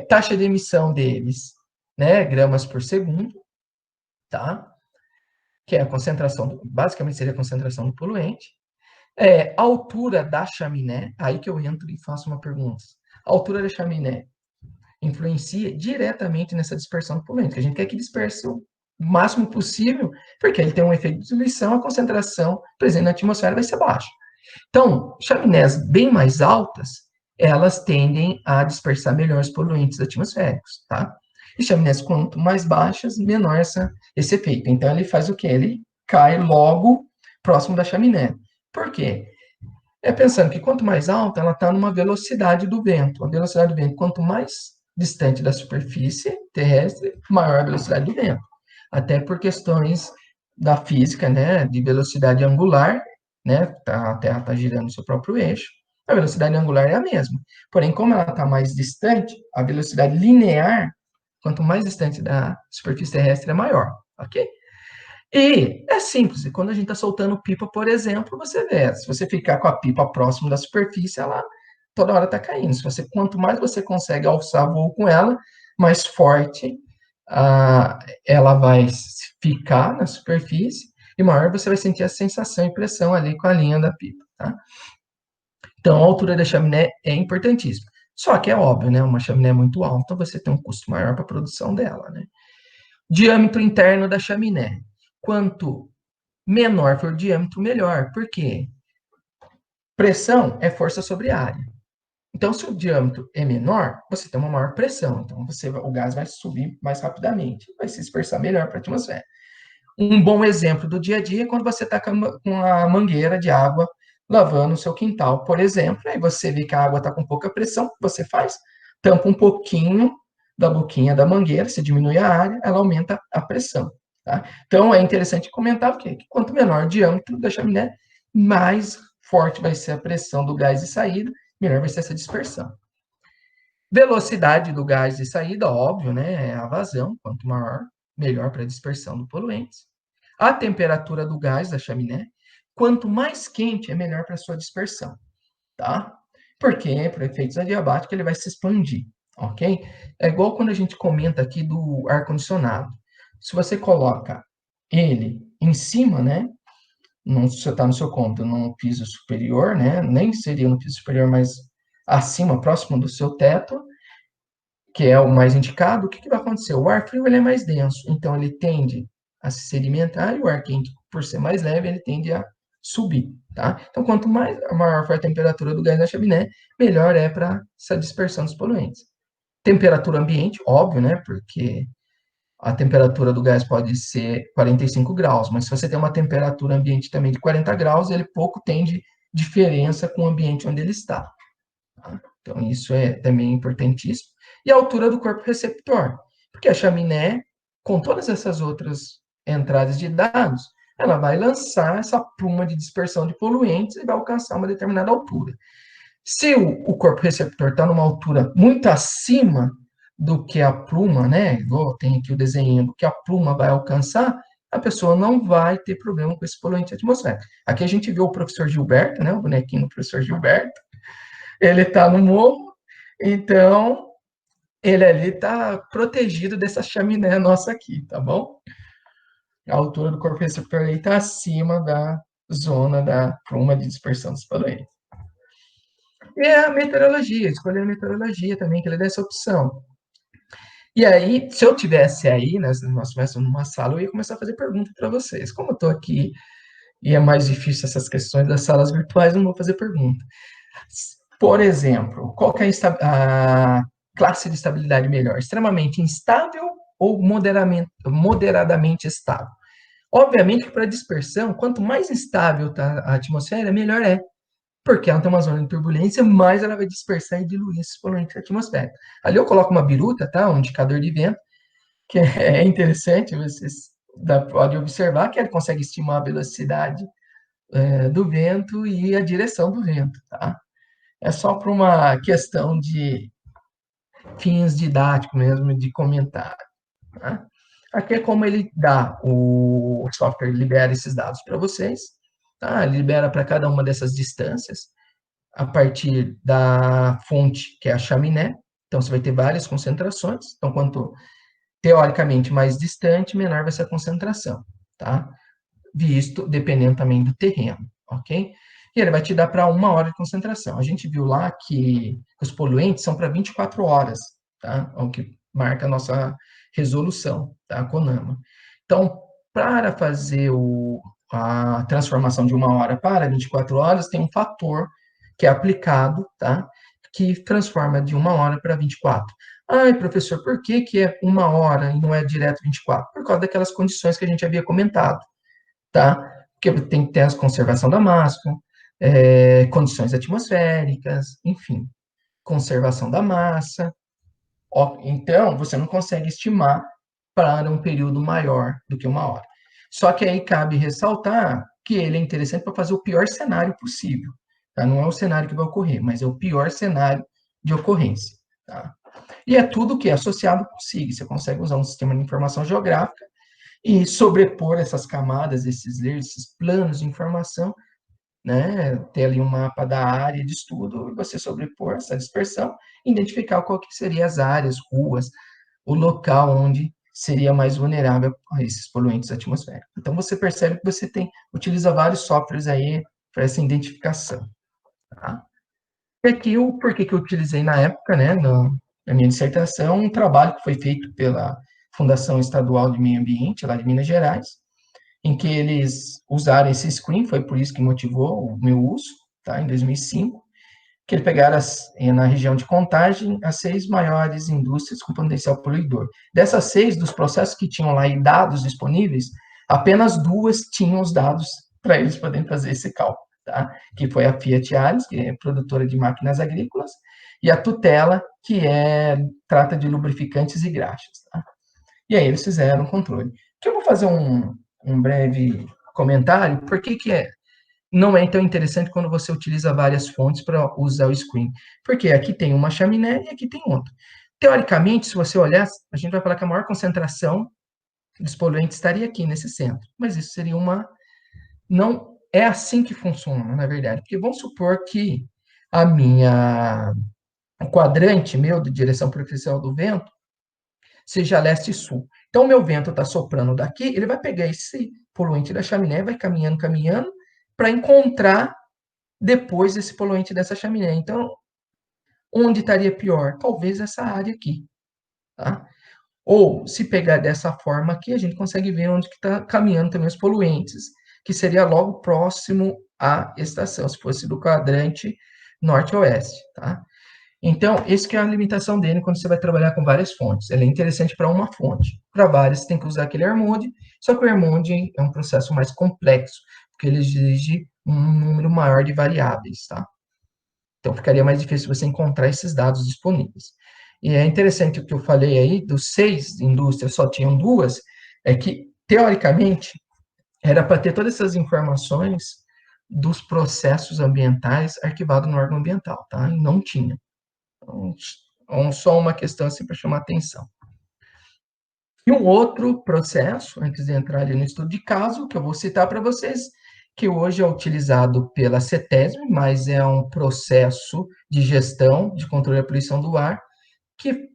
Taxa de emissão deles, né? Gramas por segundo, tá? Que é a concentração, basicamente seria a concentração do poluente. A altura da chaminé, aí que eu entro e faço uma pergunta. A altura da chaminé influencia diretamente nessa dispersão do poluente, que a gente quer que disperse o máximo possível, porque ele tem um efeito de diluição, a concentração presente na atmosfera vai ser baixa. Então, chaminés bem mais altas, elas tendem a dispersar melhor os poluentes atmosféricos, tá? E chaminés quanto mais baixas, menor esse efeito. Então, ele faz o quê? Ele cai logo próximo da chaminé. Por quê? Pensando que quanto mais alta, ela está numa velocidade do vento. A velocidade do vento, quanto mais distante da superfície terrestre, maior a velocidade do vento. Até por questões da física, né, de velocidade angular, né, a Terra está girando no seu próprio eixo, a velocidade angular é a mesma. Porém, como ela está mais distante, a velocidade linear, quanto mais distante da superfície terrestre, é maior, ok? E é simples, quando a gente está soltando pipa, por exemplo, você vê, se você ficar com a pipa próximo da superfície, ela toda hora está caindo. Quanto mais você consegue alçar voo com ela, mais forte ela vai ficar na superfície e maior você vai sentir a sensação e pressão ali com a linha da pipa, tá? Então, a altura da chaminé é importantíssima. Só que é óbvio, né? Uma chaminé muito alta, você tem um custo maior para a produção dela, né? Diâmetro interno da chaminé. Quanto menor for o diâmetro, melhor. Por quê? Pressão é força sobre área. Então, se o diâmetro é menor, você tem uma maior pressão. Então, o gás vai subir mais rapidamente, vai se dispersar melhor para a atmosfera. Um bom exemplo do dia a dia é quando você está com a mangueira de água lavando o seu quintal, por exemplo, aí você vê que a água está com pouca pressão, o que você faz? Tampa um pouquinho da boquinha da mangueira, você diminui a área, ela aumenta a pressão. Tá? Então, é interessante comentar que quanto menor o diâmetro da chaminé, mais forte vai ser a pressão do gás de saída, melhor vai ser essa dispersão. Velocidade do gás de saída, óbvio, né? É a vazão, quanto maior, melhor para a dispersão do poluentes. A temperatura do gás da chaminé, quanto mais quente, é melhor para a sua dispersão, tá? Porque, por efeitos adiabáticos, ele vai se expandir, ok? É igual quando a gente comenta aqui do ar-condicionado. Se você coloca ele em cima, né? Você está no seu cômodo, num piso superior, né? Nem seria no piso superior, mas acima, próximo do seu teto, que é o mais indicado, o que vai acontecer? O ar frio ele é mais denso, então ele tende a se sedimentar, e o ar quente, por ser mais leve, ele tende a subir, tá? Então, quanto maior for a temperatura do gás da chaminé, melhor é para essa dispersão dos poluentes. Temperatura ambiente, óbvio, né? Porque a temperatura do gás pode ser 45 graus, mas se você tem uma temperatura ambiente também de 40 graus, ele pouco tem de diferença com o ambiente onde ele está. Tá? Então, isso é também importantíssimo. E a altura do corpo receptor, porque a chaminé, com todas essas outras entradas de dados, ela vai lançar essa pluma de dispersão de poluentes e vai alcançar uma determinada altura. Se o corpo receptor está numa altura muito acima do que a pluma, né? Igual tem aqui o desenho do que a pluma vai alcançar, a pessoa não vai ter problema com esse poluente atmosférico. Aqui a gente vê o professor Gilberto, né? O bonequinho do professor Gilberto. Ele está no morro, então ele ali está protegido dessa chaminé nossa aqui, tá bom? A altura do corpo receptor ali está acima da zona da pluma de dispersão dos poluentes. E a meteorologia, escolher a meteorologia também, que ele dá essa opção. E aí, se eu tivesse aí, né, se nós estivéssemos numa sala, eu ia começar a fazer perguntas para vocês. Como eu estou aqui e é mais difícil essas questões das salas virtuais, eu não vou fazer pergunta. Por exemplo, qual que é a classe de estabilidade melhor? Extremamente instável ou moderadamente estável? Obviamente que para dispersão, quanto mais instável está a atmosfera, melhor é. Porque ela tem uma zona de turbulência, mais ela vai dispersar e diluir esses poluentes atmosféricos. Ali eu coloco uma biruta, tá? Um indicador de vento, que é interessante, vocês podem observar que ele consegue estimar a velocidade do vento e a direção do vento, tá? É só para uma questão de fins didáticos mesmo, de comentário, tá? Aqui é como ele dá, o software libera esses dados para vocês, tá? Libera para cada uma dessas distâncias, a partir da fonte, que é a chaminé. Então, você vai ter várias concentrações. Então, quanto teoricamente mais distante, menor vai ser a concentração, tá? Visto, dependendo também do terreno, ok? E ele vai te dar para 1 hora de concentração. A gente viu lá que os poluentes são para 24 horas, tá? É o que marca a nossa resolução, tá? CONAMA. Então, para fazer a transformação de 1 hora para 24 horas, tem um fator que é aplicado, tá? Que transforma de 1 hora para 24. Ai, professor, por que é 1 hora e não é direto 24? Por causa daquelas condições que a gente havia comentado, tá? Porque tem que ter a conservação da massa, condições atmosféricas, enfim, conservação da massa. Então, você não consegue estimar para um período maior do que 1 hora. Só que aí cabe ressaltar que ele é interessante para fazer o pior cenário possível. Tá? Não é o cenário que vai ocorrer, mas é o pior cenário de ocorrência. Tá? E é tudo que é associado com SIG. Você consegue usar um sistema de informação geográfica e sobrepor essas camadas, esses layers, esses planos de informação, né? Ter ali um mapa da área de estudo e você sobrepor essa dispersão, identificar qual que seriam as áreas, ruas, o local onde seria mais vulnerável a esses poluentes atmosféricos. Então, você percebe que você utiliza vários softwares aí para essa identificação. Tá? E aqui, por que eu utilizei na época, né, na minha dissertação, um trabalho que foi feito pela Fundação Estadual de Meio Ambiente, lá de Minas Gerais, em que eles usaram esse screen, foi por isso que motivou o meu uso, tá, em 2005, que eles pegaram na região de Contagem as 6 maiores indústrias com potencial poluidor. Dessas 6, dos processos que tinham lá e dados disponíveis, apenas 2 tinham os dados para eles poderem fazer esse cálculo, tá? Que foi a Fiat Ares, que é produtora de máquinas agrícolas, e a Tutela, que trata de lubrificantes e graxas, tá? E aí eles fizeram o controle. Que eu vou fazer um breve comentário, por que não é tão interessante quando você utiliza várias fontes para usar o screen. Porque aqui tem uma chaminé e aqui tem outra. Teoricamente, se você olhar, a gente vai falar que a maior concentração dos poluentes estaria aqui nesse centro. Mas isso seria não é assim que funciona, na verdade. Porque vamos supor que o quadrante meu de direção preferencial do vento seja leste e sul. Então, o meu vento está soprando daqui, ele vai pegar esse poluente da chaminé, vai caminhando, caminhando, para encontrar depois esse poluente dessa chaminé. Então, onde estaria pior? Talvez essa área aqui, tá? Ou, se pegar dessa forma aqui, a gente consegue ver onde que está caminhando também os poluentes, que seria logo próximo à estação, se fosse do quadrante norte-oeste, tá? Então, esse que é a limitação dele quando você vai trabalhar com várias fontes. Ele é interessante para uma fonte. Para várias, você tem que usar aquele Armonde, só que o Armonde é um processo mais complexo, porque ele exige um número maior de variáveis, tá? Então, ficaria mais difícil você encontrar esses dados disponíveis. E é interessante o que eu falei aí, dos 6 indústrias só tinham 2, é que, teoricamente, era para ter todas essas informações dos processos ambientais arquivados no órgão ambiental, tá? E não tinha. Então, só uma questão assim para chamar atenção. E um outro processo, antes de entrar ali no estudo de caso, que eu vou citar para vocês, que hoje é utilizado pela CETESB, mas é um processo de gestão de controle da poluição do ar, que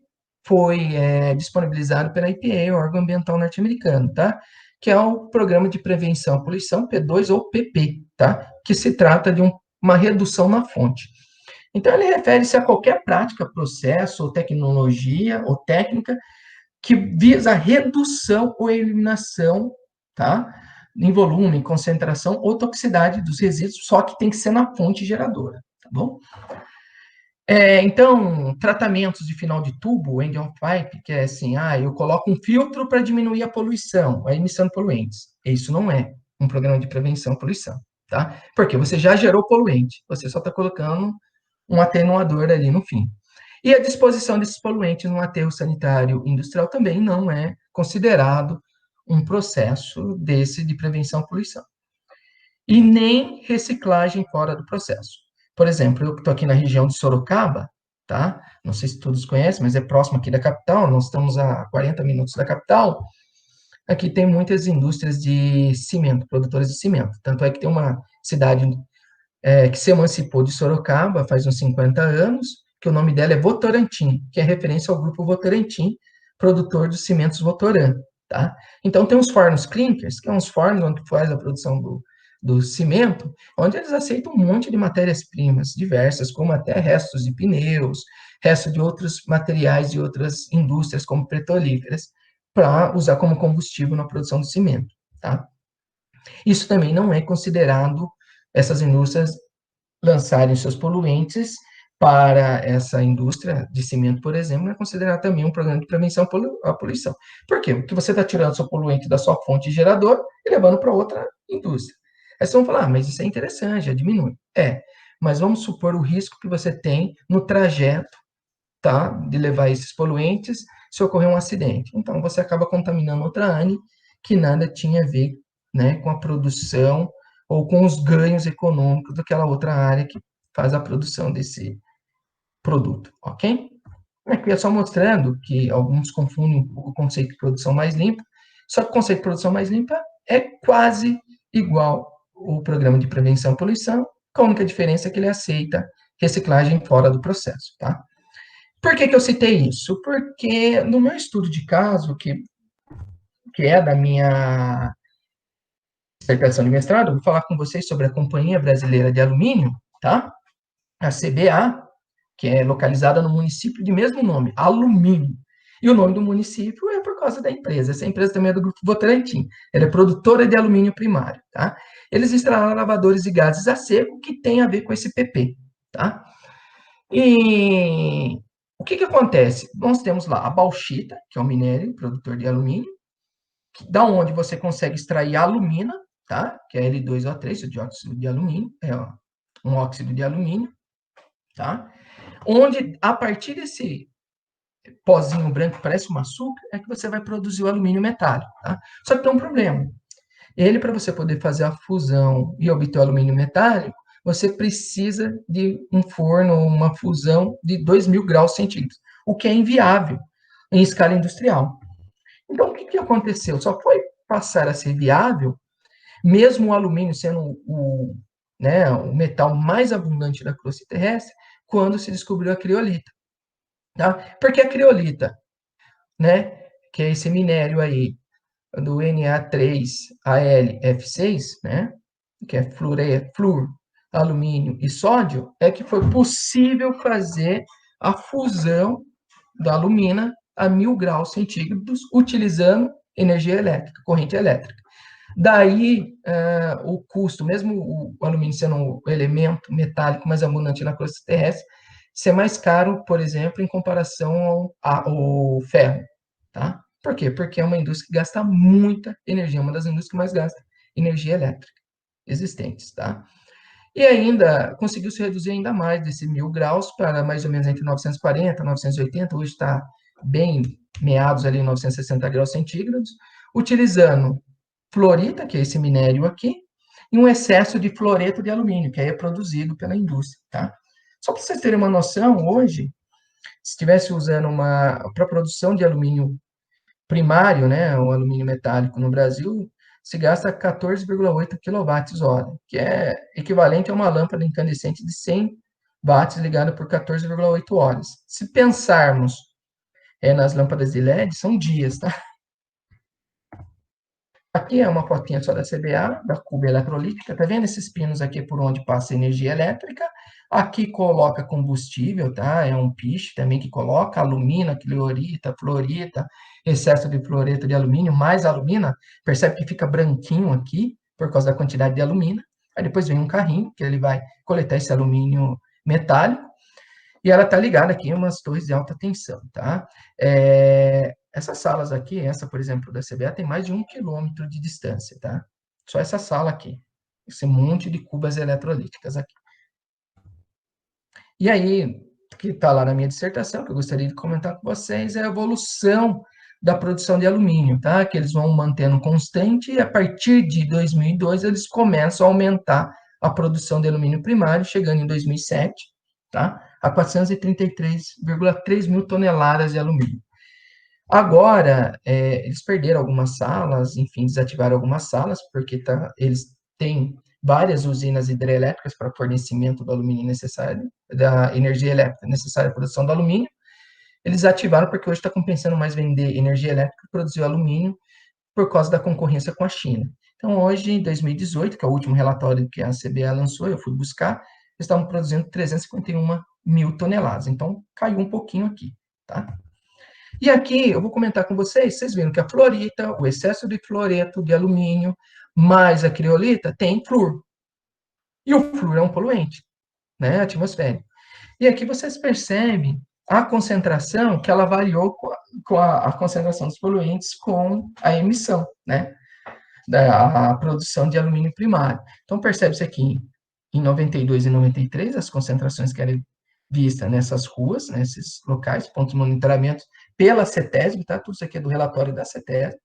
foi disponibilizado pela EPA, o órgão ambiental norte-americano, tá? Que é o Programa de Prevenção à Poluição, P2 ou PP, tá? Que se trata de uma redução na fonte. Então, ele refere-se a qualquer prática, processo, ou tecnologia, ou técnica, que visa a redução ou eliminação, tá? Em volume, concentração ou toxicidade dos resíduos, só que tem que ser na fonte geradora, tá bom? Então, tratamentos de final de tubo, end of pipe, que é assim, eu coloco um filtro para diminuir a poluição, a emissão de poluentes. Isso não é um programa de prevenção à poluição, tá? Porque você já gerou poluente, você só está colocando um atenuador ali no fim. E a disposição desses poluentes no aterro sanitário industrial também não é considerado um processo desse de prevenção à poluição. E nem reciclagem fora do processo. Por exemplo, eu estou aqui na região de Sorocaba, tá? Não sei se todos conhecem, mas é próximo aqui da capital, nós estamos a 40 minutos da capital. Aqui tem muitas indústrias de cimento, produtoras de cimento. Tanto é que tem uma cidade que se emancipou de Sorocaba faz uns 50 anos, que o nome dela é Votorantim, que é referência ao grupo Votorantim, produtor dos cimentos Votoran, tá? Então, tem os fornos clinkers, que são os fornos onde faz a produção do cimento, onde eles aceitam um monte de matérias-primas diversas, como até restos de pneus, restos de outros materiais de outras indústrias, como petrolíferas, para usar como combustível na produção do cimento, tá? Isso também não é considerado, essas indústrias lançarem seus poluentes para essa indústria de cimento, por exemplo, é considerado também um programa de prevenção à poluição. Por quê? Porque você está tirando seu poluente da sua fonte geradora e levando para outra indústria. Aí vocês vão falar, mas isso é interessante, já diminui. Mas vamos supor o risco que você tem no trajeto, tá, de levar esses poluentes se ocorrer um acidente. Então, você acaba contaminando outra área que nada tinha a ver, né, com a produção ou com os ganhos econômicos daquela outra área que faz a produção desse produto, ok? Aqui é só mostrando que alguns confundem o conceito de produção mais limpa, só que o conceito de produção mais limpa é quase igual ao programa de prevenção à poluição, com a única diferença é que ele aceita reciclagem fora do processo, tá? Por que eu citei isso? Porque no meu estudo de caso, que que é da minha dissertação de mestrado, eu vou falar com vocês sobre a Companhia Brasileira de Alumínio, tá? A CBA, que é localizada no município de mesmo nome, Alumínio. E o nome do município é por causa da empresa. Essa empresa também é do Grupo Votorantim. Ela é produtora de alumínio primário, tá? Eles instalaram lavadores de gases a seco que tem a ver com esse PP, tá? E o que acontece? Nós temos lá a bauxita, que é um minério produtor de alumínio, da onde você consegue extrair a alumina, tá? Que é L2O3, o dióxido de alumínio, é um óxido de alumínio, tá? Onde, a partir desse pozinho branco, que parece um açúcar, é que você vai produzir o alumínio metálico, tá? Só que tem um problema. Ele, para você poder fazer a fusão e obter o alumínio metálico, você precisa de um forno, uma fusão de 2.000 graus centígrados, o que é inviável em escala industrial. Então, o que aconteceu? Só foi passar a ser viável, mesmo o alumínio sendo o metal mais abundante da crosta terrestre, quando se descobriu a criolita. Tá? Porque a criolita, né, que é esse minério aí, do Na3AlF6, né, que é flúor, alumínio e sódio, é que foi possível fazer a fusão da alumina a 1.000 graus centígrados, utilizando energia elétrica, corrente elétrica. Daí, o custo, mesmo o alumínio sendo um elemento metálico mais abundante na crosta terrestre, ser mais caro, por exemplo, em comparação ao ferro, tá? Por quê? Porque é uma indústria que gasta muita energia, uma das indústrias que mais gasta energia elétrica existentes, tá? E ainda conseguiu se reduzir ainda mais desse 1.000 graus para mais ou menos entre 940 e 980, hoje está bem meados ali em 960 graus centígrados, utilizando fluorita, que é esse minério aqui, e um excesso de fluoreto de alumínio, que aí é produzido pela indústria, tá? Só para vocês terem uma noção, hoje, se estivesse usando para produção de alumínio primário, né, o alumínio metálico no Brasil, se gasta 14,8 kWh, que é equivalente a uma lâmpada incandescente de 100 watts ligada por 14,8 horas. Se pensarmos nas lâmpadas de LED, são dias, tá? Aqui é uma fotinha só da CBA, da cuba eletrolítica, tá vendo esses pinos aqui por onde passa energia elétrica? Aqui coloca combustível, tá? É um piche também que coloca alumina, clorita, fluorita, excesso de fluoreto de alumínio, mais alumina, percebe que fica branquinho aqui, por causa da quantidade de alumina. Aí depois vem um carrinho, que ele vai coletar esse alumínio metálico, e ela tá ligada aqui em umas torres de alta tensão, tá? Essas salas aqui, essa, por exemplo, da CBA, tem mais de 1 quilômetro de distância, tá? Só essa sala aqui. Esse monte de cubas eletrolíticas aqui. E aí, o que está lá na minha dissertação, que eu gostaria de comentar com vocês, é a evolução da produção de alumínio, tá? Que eles vão mantendo constante e a partir de 2002 eles começam a aumentar a produção de alumínio primário, chegando em 2007, tá? A 433,3 mil toneladas de alumínio. Agora, eles perderam algumas salas, enfim, desativaram algumas salas, porque eles têm várias usinas hidrelétricas para fornecimento do alumínio necessário, da energia elétrica necessária à produção do alumínio. Eles ativaram porque hoje está compensando mais vender energia elétrica que produzir alumínio por causa da concorrência com a China. Então, hoje, em 2018, que é o último relatório que a CBA lançou, eu fui buscar, eles estavam produzindo 351 mil toneladas. Então, caiu um pouquinho aqui, tá? E aqui eu vou comentar com vocês viram que a fluorita, o excesso de fluoreto de alumínio, mais a criolita, tem flúor. E o flúor é um poluente, né, atmosférico. E aqui vocês percebem a concentração, que ela variou com a concentração dos poluentes com a emissão, né, a produção de alumínio primário. Então, percebe-se aqui, em 92 e 93, as concentrações que eram vistas nessas ruas, nesses locais, pontos de monitoramento, pela CETESB, tá? Tudo isso aqui é do relatório da CETESB,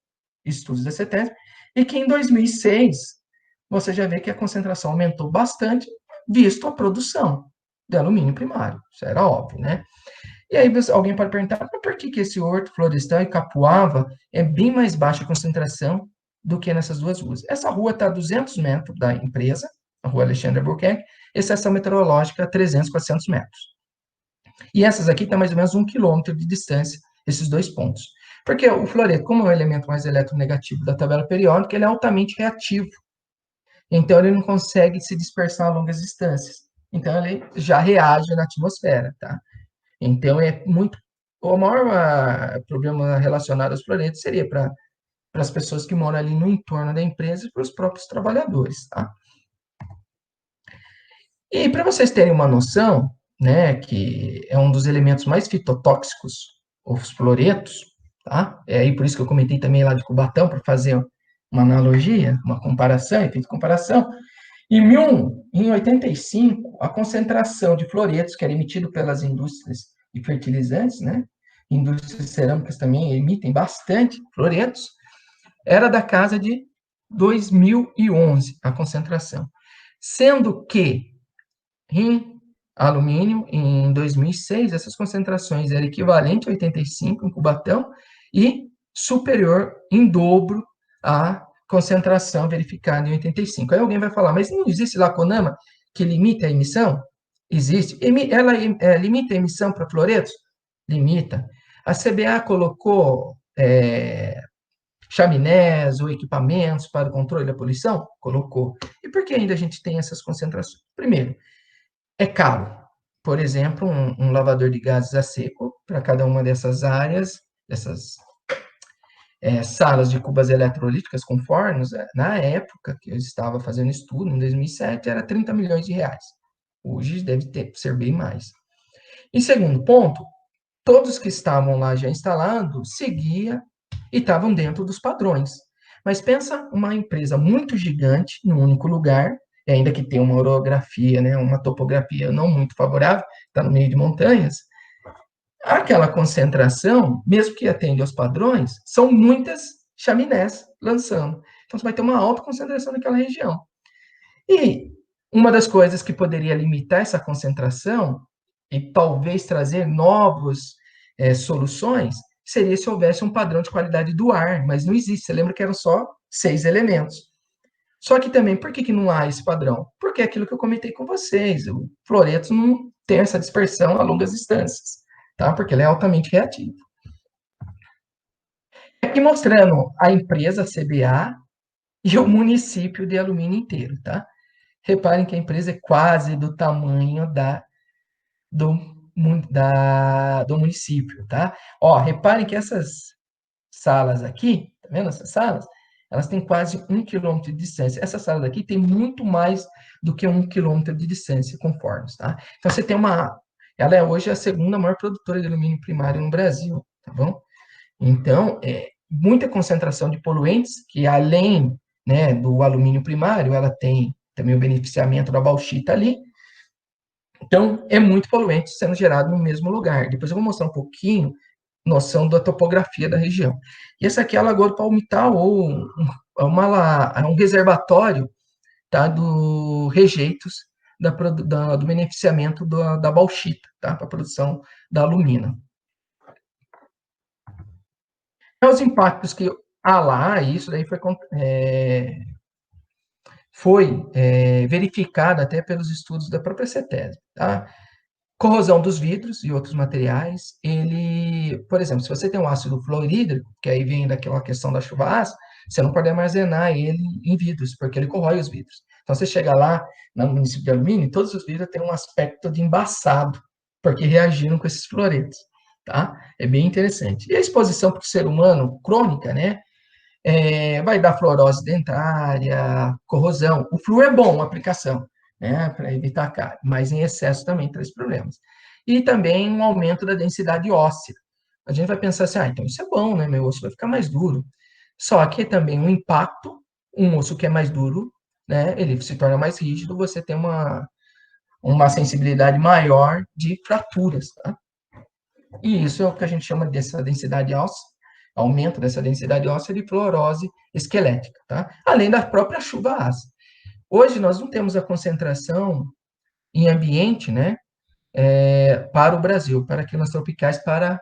estudos da CETESB, e que em 2006, você já vê que a concentração aumentou bastante, visto a produção de alumínio primário. Isso era óbvio, né? E aí alguém pode perguntar, mas por que esse Horto, Florestal e Capuava é bem mais baixa a concentração do que nessas duas ruas? Essa rua está a 200 metros da empresa, a rua Alexandre Albuquerque, estação meteorológica a 300, 400 metros. E essas aqui estão mais ou menos 1 quilômetro de distância, esses dois pontos. Porque o fluoreto, como é o elemento mais eletronegativo da tabela periódica, ele é altamente reativo. Então, ele não consegue se dispersar a longas distâncias. Então, ele já reage na atmosfera, tá? Então, é muito... O maior problema relacionado aos fluoretos seria para as pessoas que moram ali no entorno da empresa e para os próprios trabalhadores, tá? E para vocês terem uma noção, né, que é um dos elementos mais fitotóxicos, os fluoretos, tá? É aí por isso que eu comentei também lá de Cubatão, para fazer uma analogia, uma comparação, efeito de comparação. Em 85, a concentração de fluoretos, que era emitido pelas indústrias de fertilizantes, né, indústrias cerâmicas também emitem bastante fluoretos, era da casa de 2011, a concentração. Sendo que em alumínio, em 2006, essas concentrações eram equivalentes a 85 em Cubatão e superior em dobro à concentração verificada em 85. Aí alguém vai falar, mas não existe lá a CONAMA que limita a emissão? Existe. Ela limita a emissão para fluoretos? Limita. A CBA colocou chaminés ou equipamentos para o controle da poluição? Colocou. E por que ainda a gente tem essas concentrações? Primeiro, é caro. Por exemplo, um lavador de gases a seco para cada uma dessas áreas, dessas salas de cubas eletrolíticas com fornos, na época que eu estava fazendo estudo, em 2007, era 30 milhões de reais. Hoje deve ser bem mais. Em segundo ponto, todos que estavam lá já instalados seguiam e estavam dentro dos padrões. Mas pensa uma empresa muito gigante, num único lugar, e ainda que tenha uma orografia, né, uma topografia não muito favorável, está no meio de montanhas, aquela concentração, mesmo que atende aos padrões, são muitas chaminés lançando. Então, você vai ter uma alta concentração naquela região. E uma das coisas que poderia limitar essa concentração e talvez trazer novas soluções seria se houvesse um padrão de qualidade do ar, mas não existe. Você lembra que eram só 6 elementos. Só que também, por que não há esse padrão? Porque é aquilo que eu comentei com vocês, o fluoreto não tem essa dispersão a longas distâncias, tá? Porque ele é altamente reativo. Aqui mostrando a empresa CBA e o município de alumínio inteiro, tá? Reparem que a empresa é quase do tamanho do município, tá? Ó, reparem que essas salas aqui, tá vendo essas salas? Elas têm quase 1 quilômetro de distância. Essas salas aqui têm muito mais do que 1 quilômetro de distância com fornos, tá? Então, você tem ela é hoje a segunda maior produtora de alumínio primário no Brasil, tá bom? Então, muita concentração de poluentes, que além, né, do alumínio primário, ela tem também o beneficiamento da bauxita ali. Então, é muito poluente sendo gerado no mesmo lugar. Depois eu vou mostrar um pouquinho noção da topografia da região. E essa aqui é a Lagoa do Palmital, ou um reservatório, tá, do rejeitos do beneficiamento da bauxita, tá, para a produção da alumina. Os impactos que há lá, isso daí foi verificado até pelos estudos da própria CETESB, tá? Corrosão dos vidros e outros materiais, por exemplo, se você tem um ácido fluorídrico, que aí vem daquela questão da chuva ácida, você não pode armazenar ele em vidros, porque ele corrói os vidros. Então, você chega lá no município de alumínio, todos os vidros têm um aspecto de embaçado, porque reagiram com esses fluoretos, tá? É bem interessante. E a exposição para o ser humano crônica, né? Vai dar fluorose dentária, corrosão. O flúor é bom, a aplicação, né, para evitar cárie, mas em excesso também traz problemas. E também um aumento da densidade óssea. A gente vai pensar assim, então isso é bom, né, meu osso vai ficar mais duro. Só que também um impacto, um osso que é mais duro, né, ele se torna mais rígido, você tem uma sensibilidade maior de fraturas, tá? E isso é o que a gente chama dessa densidade óssea, aumento dessa densidade óssea de fluorose esquelética, tá? Além da própria chuva ácida. Hoje nós não temos a concentração em ambiente, né, para o Brasil, para climas tropicais, para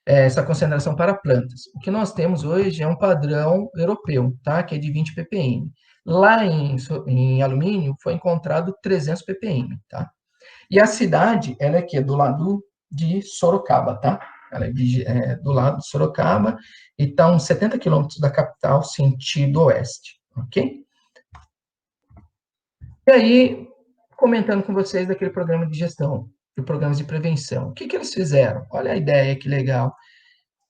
essa concentração para plantas. O que nós temos hoje é um padrão europeu, tá, que é de 20 ppm. Lá em alumínio foi encontrado 300 ppm, tá? E a cidade, ela é aqui, do lado de Sorocaba, tá? ela é do lado de Sorocaba e está uns 70 quilômetros da capital, sentido oeste, ok? E aí, comentando com vocês daquele programa de gestão, de programas de prevenção. O que eles fizeram? Olha a ideia, que legal.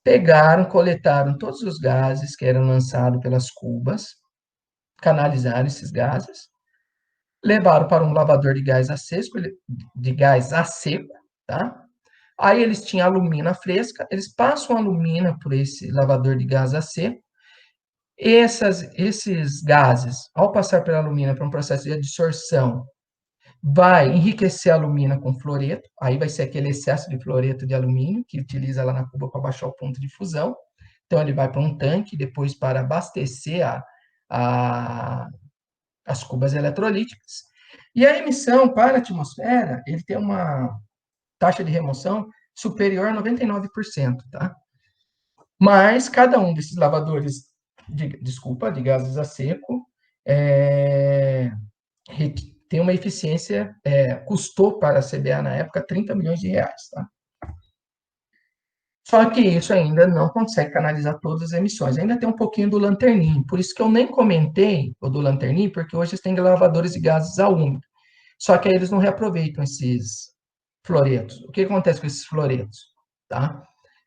Pegaram, coletaram todos os gases que eram lançados pelas cubas, canalizaram esses gases, levaram para um lavador de gás a seco, tá? Aí eles tinham alumina fresca, eles passam a alumina por esse lavador de gás a seco. Esses gases, ao passar pela alumina para um processo de adsorção, vai enriquecer a alumina com fluoreto, aí vai ser aquele excesso de fluoreto de alumínio que utiliza lá na cuba para baixar o ponto de fusão. Então, ele vai para um tanque, depois para abastecer as cubas eletrolíticas. E a emissão para a atmosfera, ele tem uma taxa de remoção superior a 99%, tá? Mas cada um desses lavadores, de gases a seco, tem uma eficiência, custou para a CBA na época 30 milhões de reais, tá? Só que isso ainda não consegue canalizar todas as emissões. Ainda tem um pouquinho do lanterninho. Por isso que eu nem comentei o do lanterninho, porque hoje tem lavadores de gases a úmido. Só que aí eles não reaproveitam esses fluoretos. O que acontece com esses fluoretos? Tá?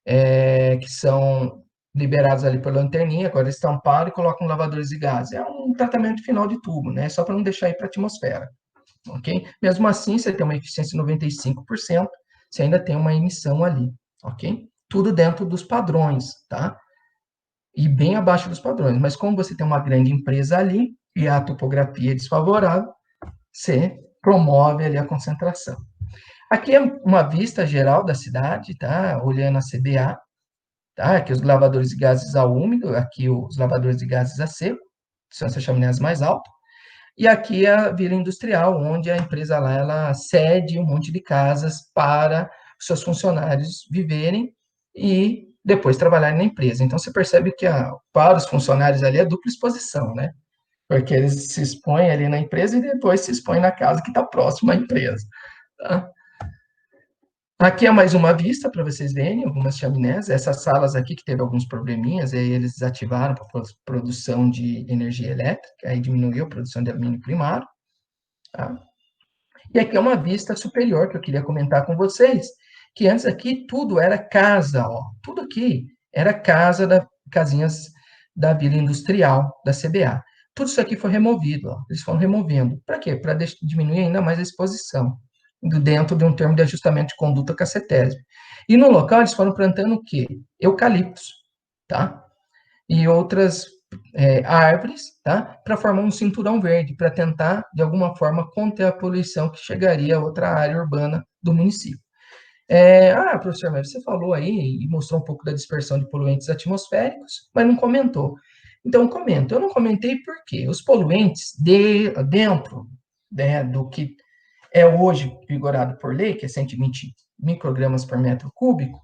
Que são liberados ali pela lanterninha, agora estamparam e colocam lavadores de gases. É um tratamento final de tubo, né? Só para não deixar ir para a atmosfera. Ok? Mesmo assim, você tem uma eficiência de 95%, você ainda tem uma emissão ali. Ok? Tudo dentro dos padrões, tá? E bem abaixo dos padrões. Mas como você tem uma grande empresa ali e a topografia é desfavorável, você promove ali a concentração. Aqui é uma vista geral da cidade, tá? Olhando a CBA, tá? Aqui os lavadores de gases a úmido, aqui os lavadores de gases a seco, que são essas chaminés mais altas. E aqui é a Vila Industrial, onde a empresa lá, ela cede um monte de casas para os seus funcionários viverem e depois trabalharem na empresa. Então, você percebe que para os funcionários ali é dupla exposição, né? Porque eles se expõem ali na empresa e depois se expõem na casa que está próxima à empresa. Tá? Aqui é mais uma vista para vocês verem algumas chaminés. Essas salas aqui que teve alguns probleminhas, aí eles desativaram para produção de energia elétrica, aí diminuiu a produção de alumínio primário. Tá? E aqui é uma vista superior que eu queria comentar com vocês, que antes aqui tudo era casa, ó. Tudo aqui era casinhas da Vila Industrial, da CBA. Tudo isso aqui foi removido, ó. Eles foram removendo. Para quê? Para diminuir ainda mais a exposição, dentro de um termo de ajustamento de conduta com a CETESB. E no local eles foram plantando o quê? Eucaliptos, tá? E outras árvores, tá? Para formar um cinturão verde, para tentar, de alguma forma, conter a poluição que chegaria a outra área urbana do município. Professor, mas você falou aí e mostrou um pouco da dispersão de poluentes atmosféricos, mas não comentou. Então, eu comento. Eu não comentei porque os poluentes dentro, né, do que é hoje vigorado por lei, que é 120 microgramas por metro cúbico,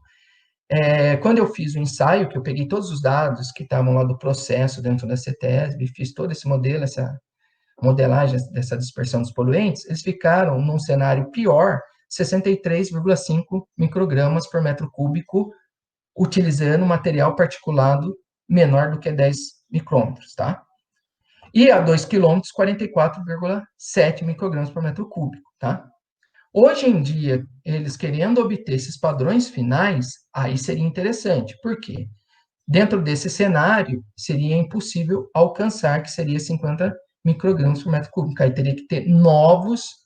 quando eu fiz o ensaio, que eu peguei todos os dados que estavam lá do processo dentro da CETESB, fiz todo esse modelo, essa modelagem dessa dispersão dos poluentes, eles ficaram num cenário pior, 63,5 microgramas por metro cúbico, utilizando material particulado menor do que 10 micrômetros, tá? E a 2 quilômetros, 44,7 microgramas por metro cúbico, tá? Hoje em dia, eles querendo obter esses padrões finais, aí seria interessante. Por quê? Dentro desse cenário, seria impossível alcançar, que seria 50 microgramas por metro cúbico. Aí teria que ter novos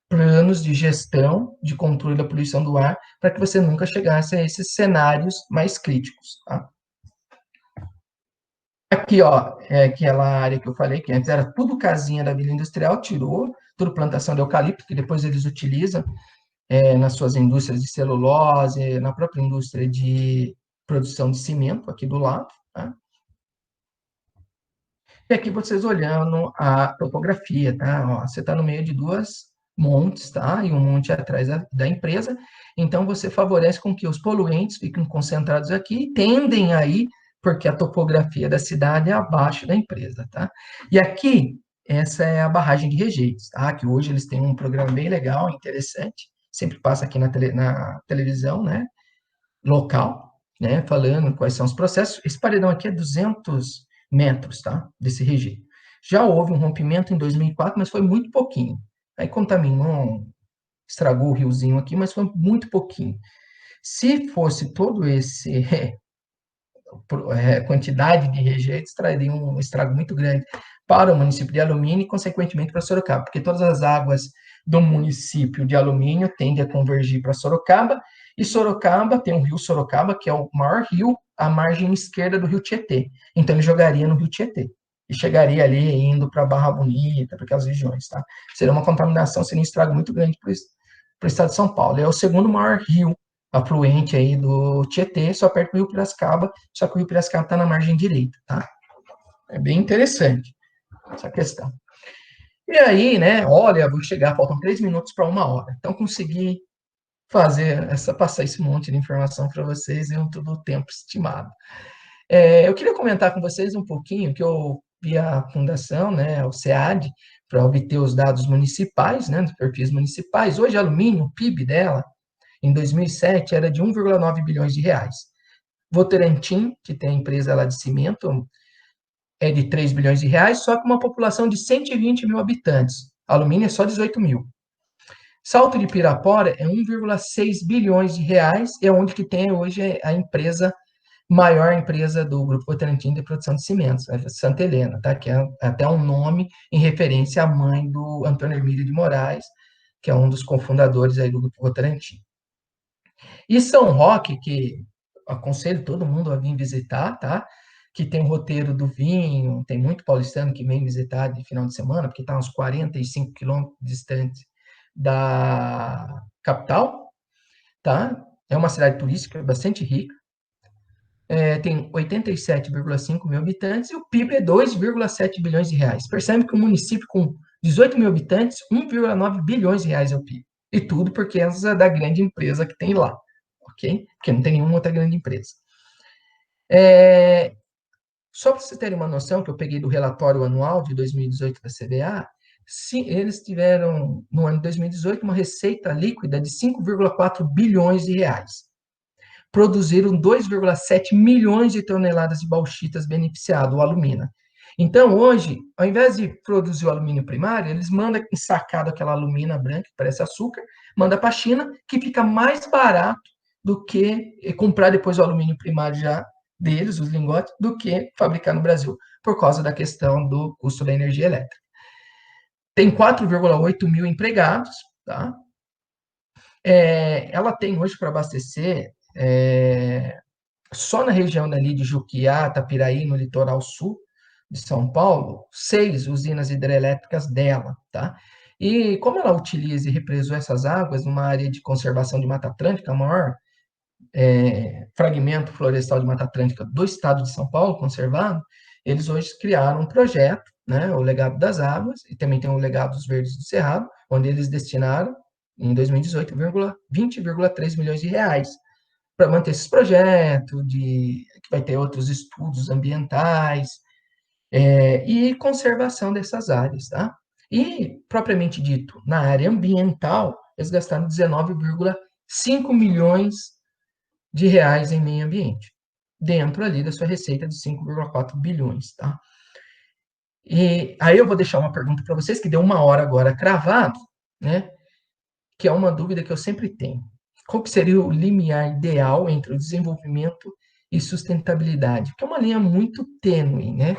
planos de gestão, de controle da poluição do ar, para que você nunca chegasse a esses cenários mais críticos. Tá? Aqui, ó, é aquela área que eu falei, que antes era tudo casinha da Vila Industrial, tirou, tudo plantação de eucalipto, que depois eles utilizam nas suas indústrias de celulose, na própria indústria de produção de cimento, aqui do lado. Tá? E aqui vocês olhando a topografia, tá? Ó, você está no meio de duas montes, tá? E um monte atrás da empresa. Então, você favorece com que os poluentes fiquem concentrados aqui e tendem aí, porque a topografia da cidade é abaixo da empresa, tá? E aqui, essa é a barragem de rejeitos, tá? Que hoje eles têm um programa bem legal, interessante, sempre passa aqui na televisão, né? local, né, falando quais são os processos. Esse paredão aqui é 200 metros, tá, desse rejeito. Já houve um rompimento em 2004, mas foi muito pouquinho. Aí contaminou, estragou o riozinho aqui, mas foi muito pouquinho. Se fosse todo esse quantidade de rejeitos, traria um estrago muito grande para o município de Alumínio e, consequentemente, para Sorocaba, porque todas as águas do município de Alumínio tendem a convergir para Sorocaba, e Sorocaba tem o rio Sorocaba, que é o maior rio à margem esquerda do rio Tietê. Então, ele jogaria no rio Tietê e chegaria ali indo para Barra Bonita, para aquelas regiões, tá? Seria uma contaminação, seria um estrago muito grande para o estado de São Paulo. É o segundo maior rio afluente aí do Tietê, só perto do Rio Piracicaba, só que o Rio Piracicaba está na margem direita, tá? É bem interessante essa questão. E aí, né, olha, vou chegar, faltam 3 minutos para 1 hora, então consegui passar esse monte de informação para vocês dentro do tempo estimado. Eu queria comentar com vocês um pouquinho que eu vi a fundação, né, o SEAD, para obter os dados municipais, né, dos perfis municipais. Hoje, a Alumínio, o PIB dela, em 2007, era de 1,9 bilhões de reais. Votorantim, que tem a empresa lá de cimento, é de 3 bilhões de reais, só com uma população de 120 mil habitantes. Alumínio é só 18 mil. Salto de Pirapora é 1,6 bilhões de reais, é onde que tem hoje a empresa, maior empresa do Grupo Votorantim de produção de cimentos, a Santa Helena, tá? Que é até um nome em referência à mãe do Antônio Hermílio de Moraes, que é um dos cofundadores aí do Grupo Votorantim. E São Roque, que aconselho todo mundo a vir visitar, tá? Que tem o roteiro do vinho, tem muito paulistano que vem visitar de final de semana, porque está uns 45 quilômetros distante da capital, tá? É uma cidade turística bastante rica, tem 87,5 mil habitantes e o PIB é 2,7 bilhões de reais. Percebe que um município com 18 mil habitantes, 1,9 bilhões de reais é o PIB. E tudo por causa da grande empresa que tem lá, ok? Porque não tem nenhuma outra grande empresa. Só para vocês terem uma noção, que eu peguei do relatório anual de 2018 da CBA, eles tiveram, no ano de 2018, uma receita líquida de 5,4 bilhões de reais. Produziram 2,7 milhões de toneladas de bauxitas beneficiado, o alumina. Então, hoje, ao invés de produzir o alumínio primário, eles mandam ensacado aquela alumina branca, que parece açúcar, manda para a China, que fica mais barato do que comprar depois o alumínio primário já deles, os lingotes, do que fabricar no Brasil, por causa da questão do custo da energia elétrica. Tem 4,8 mil empregados, tá? Ela tem hoje para abastecer só na região dali de Juquiá, Tapiraí, no litoral sul de São Paulo, 6 usinas hidrelétricas dela, tá? E como ela utiliza e represou essas águas numa área de conservação de Mata Atlântica, a maior fragmento florestal de Mata Atlântica do estado de São Paulo, conservado, eles hoje criaram um projeto, né, o Legado das Águas, e também tem o Legado dos Verdes do Cerrado, onde eles destinaram, em 2018, 20,3 milhões de reais para manter esses projetos, que vai ter outros estudos ambientais e conservação dessas áreas, tá? E, propriamente dito, na área ambiental, eles gastaram 19,5 milhões de reais em meio ambiente, dentro ali da sua receita de 5,4 bilhões, tá? E aí eu vou deixar uma pergunta para vocês, que deu 1 hora agora cravado, né? Que é uma dúvida que eu sempre tenho. Qual que seria o limiar ideal entre o desenvolvimento e sustentabilidade? Que é uma linha muito tênue, né?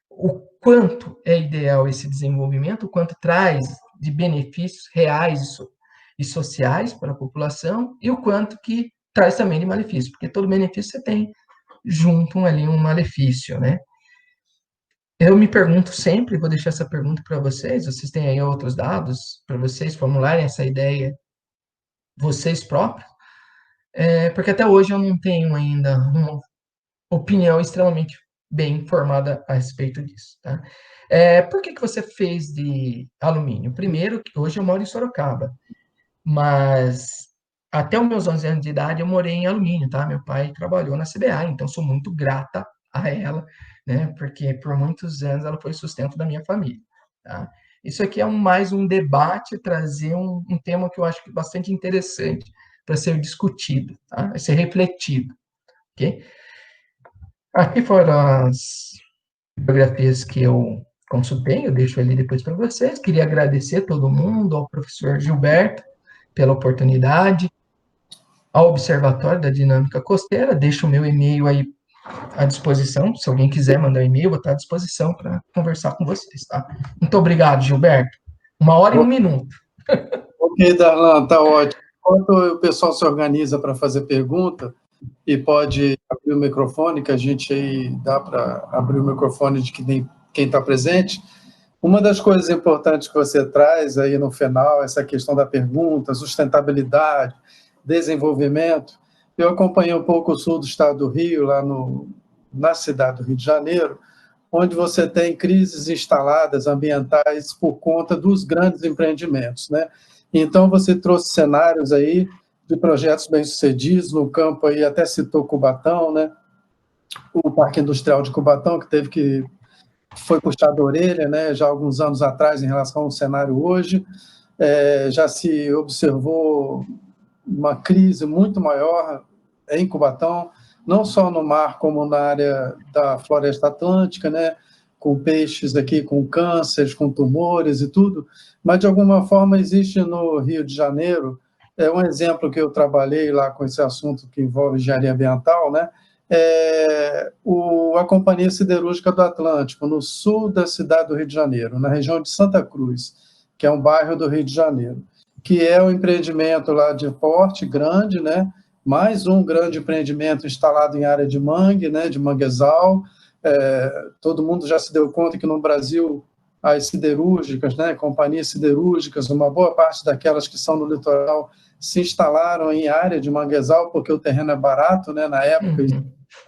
O quanto é ideal esse desenvolvimento, o quanto traz de benefícios reais e sociais para a população, e o quanto que traz também de malefício, porque todo benefício você tem junto ali um malefício, né? Eu me pergunto sempre, vou deixar essa pergunta para vocês têm aí outros dados para vocês formularem essa ideia vocês próprios, porque até hoje eu não tenho ainda uma opinião extremamente bem formada a respeito disso, tá? Por que você fez de alumínio? Primeiro, que hoje eu moro em Sorocaba, mas até os meus 11 anos de idade eu morei em alumínio, tá? Meu pai trabalhou na CBA, então sou muito grata a ela, né? Porque por muitos anos ela foi sustento da minha família, tá? Isso aqui é mais um debate, trazer um tema que eu acho bastante interessante para ser discutido, tá? Vai ser refletido, ok? Aqui foram as biografias que eu consultei, eu deixo ali depois para vocês. Queria agradecer a todo mundo, ao professor Gilberto, pela oportunidade, ao Observatório da Dinâmica Costeira, deixo o meu e-mail aí à disposição, se alguém quiser mandar um e-mail, vou estar à disposição para conversar com vocês, tá? Muito obrigado, Gilberto. 1h01. Ok, Darlan, tá ótimo. Enquanto o pessoal se organiza para fazer pergunta, e pode abrir o microfone, que a gente aí dá para abrir o microfone de quem está presente. Uma das coisas importantes que você traz aí no final, essa questão da pergunta, sustentabilidade, desenvolvimento. Eu acompanhei um pouco o sul do estado do Rio, lá na cidade do Rio de Janeiro, onde você tem crises instaladas ambientais por conta dos grandes empreendimentos, né? Então, você trouxe cenários aí de projetos bem-sucedidos no campo, aí até citou Cubatão, né? O Parque Industrial de Cubatão, que foi puxado a orelha, né? Já há alguns anos atrás, em relação ao cenário hoje, já se observou uma crise muito maior em Cubatão, não só no mar, como na área da floresta atlântica, né? Com peixes aqui, com cânceres, com tumores e tudo, mas de alguma forma existe no Rio de Janeiro, um exemplo que eu trabalhei lá com esse assunto que envolve engenharia ambiental, né? A Companhia Siderúrgica do Atlântico, no sul da cidade do Rio de Janeiro, na região de Santa Cruz, que é um bairro do Rio de Janeiro, que é um empreendimento lá de porte grande, né? Mais um grande empreendimento instalado em área de mangue, né? De manguezal. Todo mundo já se deu conta que no Brasil as siderúrgicas, né? Companhias siderúrgicas, uma boa parte daquelas que são no litoral se instalaram em área de manguezal, porque o terreno é barato, né? Na época,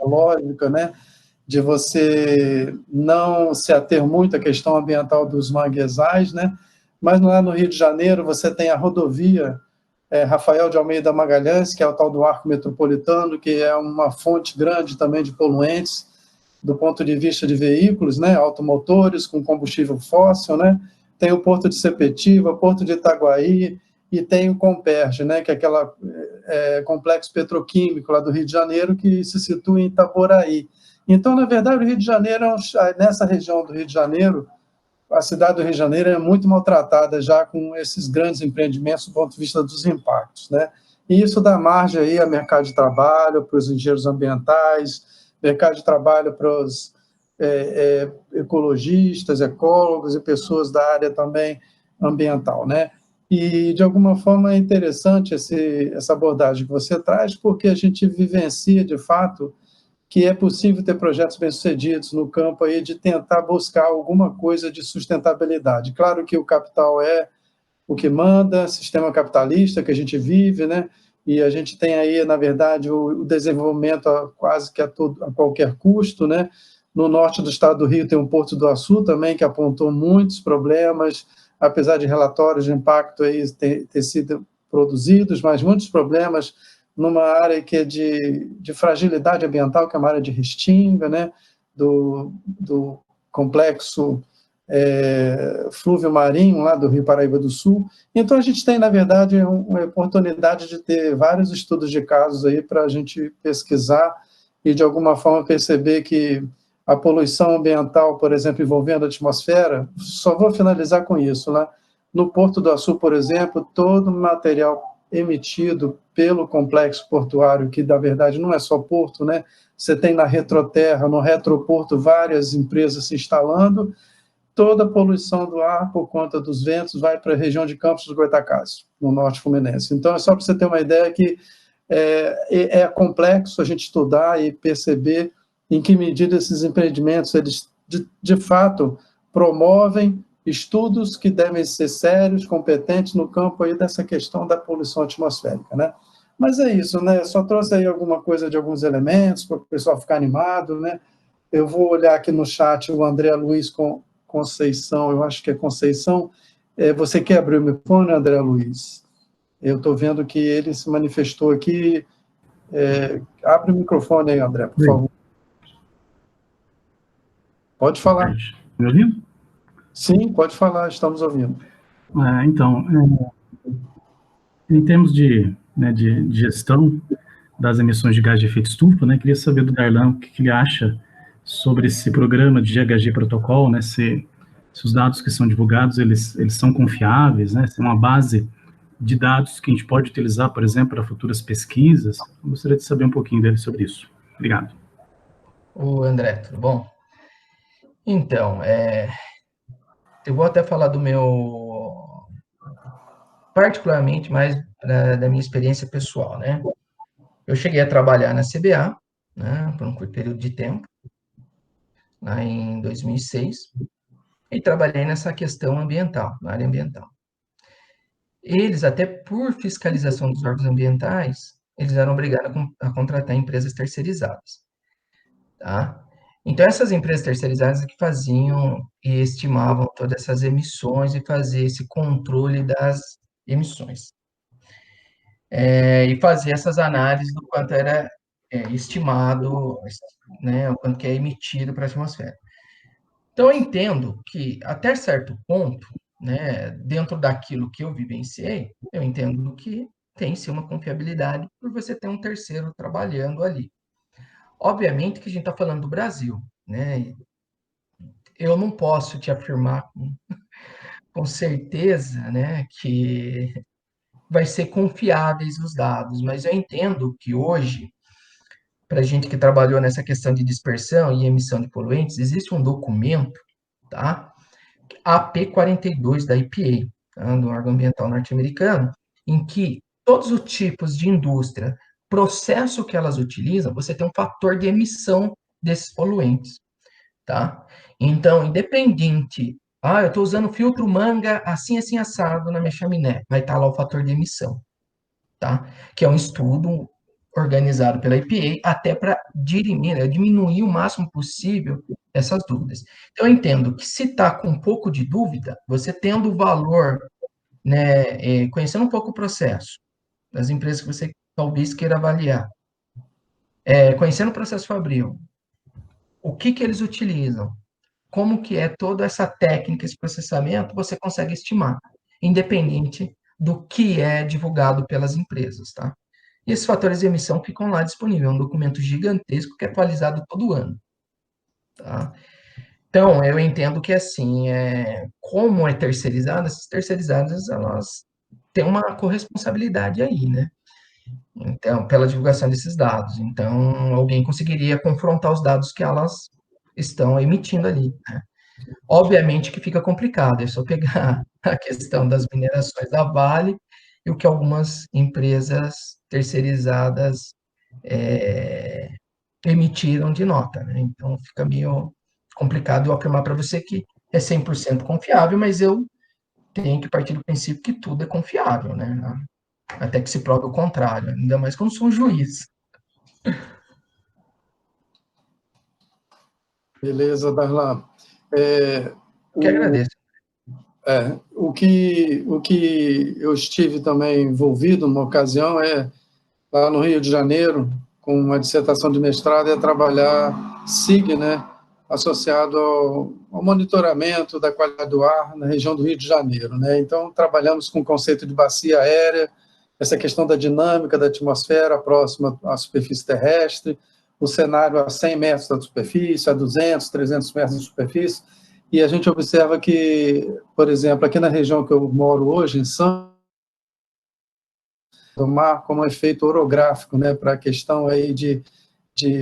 lógica, né? De você não se ater muito à questão ambiental dos manguezais, né? Mas lá no Rio de Janeiro você tem a rodovia Rafael de Almeida Magalhães, que é o tal do arco metropolitano, que é uma fonte grande também de poluentes do ponto de vista de veículos, né? Automotores com combustível fóssil, né? Tem o Porto de Sepetiba, Porto de Itaguaí, e tem o Comperj, né, que é aquele complexo petroquímico lá do Rio de Janeiro, que se situa em Itaboraí. Então, na verdade, o Rio de Janeiro, nessa região do Rio de Janeiro, a cidade do Rio de Janeiro é muito maltratada já com esses grandes empreendimentos do ponto de vista dos impactos, né? E isso dá margem aí a mercado de trabalho para os engenheiros ambientais, mercado de trabalho para os ecologistas, ecólogos e pessoas da área também ambiental, né? E, de alguma forma, é interessante essa abordagem que você traz, porque a gente vivencia, de fato, que é possível ter projetos bem-sucedidos no campo aí de tentar buscar alguma coisa de sustentabilidade. Claro que o capital é o que manda, sistema capitalista que a gente vive, né? E a gente tem aí, na verdade, o desenvolvimento quase que a qualquer custo, né? No norte do estado do Rio tem o Porto do Açu também, que apontou muitos problemas, apesar de relatórios de impacto aí ter sido produzidos, mas muitos problemas numa área que é de fragilidade ambiental, que é uma área de restinga, né? Do complexo flúvio marinho lá do Rio Paraíba do Sul. Então, a gente tem, na verdade, uma oportunidade de ter vários estudos de casos aí para a gente pesquisar e, de alguma forma, perceber que a poluição ambiental, por exemplo, envolvendo a atmosfera, só vou finalizar com isso, né? No Porto do Açu, por exemplo, todo o material emitido pelo complexo portuário, que, na verdade, não é só porto, né? Você tem na retroterra, no retroporto, várias empresas se instalando, toda a poluição do ar por conta dos ventos vai para a região de Campos dos Goytacazes, no norte fluminense. Então, é só para você ter uma ideia que é complexo a gente estudar e perceber em que medida esses empreendimentos, eles, de fato, promovem estudos que devem ser sérios, competentes no campo aí dessa questão da poluição atmosférica, né? Mas é isso, né? Só trouxe aí alguma coisa de alguns elementos para o pessoal ficar animado, né? Eu vou olhar aqui no chat o André Luiz Conceição, eu acho que é Conceição. Você quer abrir o microfone, André Luiz? Eu estou vendo que ele se manifestou aqui. Abre o microfone aí, André, por favor. Pode falar. Me ouvindo? Sim, pode falar, estamos ouvindo. Então, em termos de né, de gestão das emissões de gás de efeito estufa, né? Queria saber do Darlan o que ele acha sobre esse programa de GHG Protocol, né? Se os dados que são divulgados, eles são confiáveis, né? Se é uma base de dados que a gente pode utilizar, por exemplo, para futuras pesquisas. Eu gostaria de saber um pouquinho dele sobre isso. Obrigado. Ô, André, tudo bom? Então, eu vou até falar do meu, particularmente mais da minha experiência pessoal, né? Eu cheguei a trabalhar na CBA, né, por um curto período de tempo, lá em 2006, e trabalhei nessa questão ambiental, na área ambiental. Eles, até por fiscalização dos órgãos ambientais, eles eram obrigados a contratar empresas terceirizadas, tá? Então, essas empresas terceirizadas que faziam e estimavam todas essas emissões e faziam esse controle das emissões. E fazer essas análises do quanto era estimado, né, o quanto que é emitido para a atmosfera. Então, eu entendo que, até certo ponto, né, dentro daquilo que eu vivenciei, eu entendo que tem sim uma confiabilidade por você ter um terceiro trabalhando ali. Obviamente que a gente está falando do Brasil, né? Eu não posso te afirmar com certeza, né, que vai ser confiáveis os dados, mas eu entendo que hoje, para a gente que trabalhou nessa questão de dispersão e emissão de poluentes, existe um documento, tá? AP42 da EPA, tá? Do órgão ambiental norte-americano, em que todos os tipos de indústria, processo que elas utilizam, você tem um fator de emissão desses poluentes, tá? Então, independente, eu estou usando filtro manga assim, assim, assado na minha chaminé, vai estar lá o fator de emissão, tá? Que é um estudo organizado pela EPA até para diminuir o máximo possível essas dúvidas. Então, eu entendo que se está com um pouco de dúvida, você tendo o valor, né, conhecendo um pouco o processo das empresas que você talvez queira avaliar, conhecendo o processo fabril, o que eles utilizam, como que é toda essa técnica, esse processamento, você consegue estimar, independente do que é divulgado pelas empresas, tá? E esses fatores de emissão ficam lá disponíveis, é um documento gigantesco que é atualizado todo ano, tá? Então, eu entendo que, assim, como é terceirizado, essas terceirizadas, elas têm uma corresponsabilidade aí, né? Então, pela divulgação desses dados. Então, alguém conseguiria confrontar os dados que elas estão emitindo ali, né? Obviamente que fica complicado, é só pegar a questão das minerações da Vale e o que algumas empresas terceirizadas emitiram de nota, né? Então, fica meio complicado eu afirmar para você que é 100% confiável, mas eu tenho que partir do princípio que tudo é confiável, né? Até que se prove o contrário, ainda mais quando sou um juiz. Beleza, Darlan. Eu que agradeço. O que eu estive também envolvido numa ocasião lá no Rio de Janeiro, com uma dissertação de mestrado, trabalhar SIG, né, associado ao monitoramento da qualidade do ar na região do Rio de Janeiro, né? Então, trabalhamos com o conceito de bacia aérea, essa questão da dinâmica da atmosfera próxima à superfície terrestre, o cenário a 100 metros da superfície, a 200, 300 metros da superfície, e a gente observa que, por exemplo, aqui na região que eu moro hoje, em Santos, do mar como um efeito orográfico, né, para a questão aí de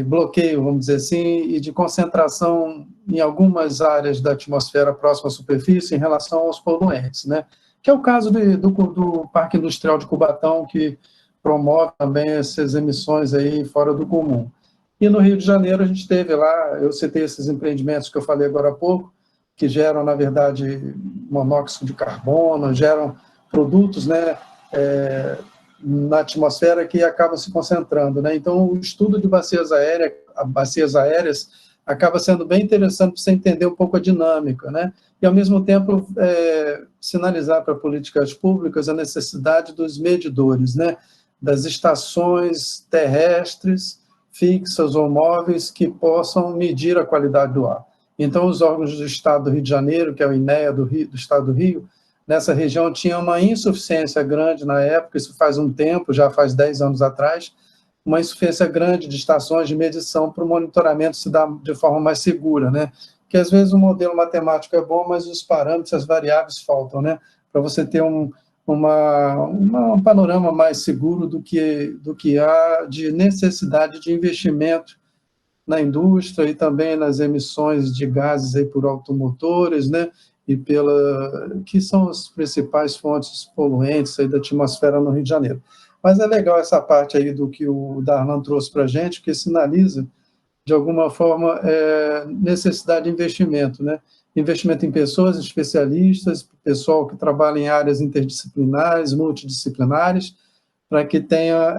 bloqueio, vamos dizer assim, e de concentração em algumas áreas da atmosfera próxima à superfície em relação aos poluentes, né, que é o caso do Parque Industrial de Cubatão, que promove também essas emissões aí fora do comum. E no Rio de Janeiro a gente teve lá, eu citei esses empreendimentos que eu falei agora há pouco, que geram, na verdade, monóxido de carbono, geram produtos, né, na atmosfera que acaba se concentrando, né? Então, o estudo de bacias aéreas acaba sendo bem interessante para você entender um pouco a dinâmica, né? E, ao mesmo tempo, sinalizar para políticas públicas a necessidade dos medidores, né? Das estações terrestres, fixas ou móveis, que possam medir a qualidade do ar. Então, os órgãos do Estado do Rio de Janeiro, que é o INEA do Estado do Rio, nessa região tinha uma insuficiência grande na época, isso faz um tempo, já faz 10 anos atrás, uma insuficiência grande de estações de medição para o monitoramento se dar de forma mais segura, né? Porque às vezes o modelo matemático é bom, mas os parâmetros, as variáveis faltam, né? Para você ter um panorama mais seguro do que há de necessidade de investimento na indústria e também nas emissões de gases aí por automotores, né? Que são as principais fontes poluentes aí da atmosfera no Rio de Janeiro. Mas é legal essa parte aí do que o Darlan trouxe para a gente, que sinaliza, de alguma forma, necessidade de investimento, né? Investimento em pessoas especialistas, pessoal que trabalha em áreas interdisciplinares, multidisciplinares, para que tenha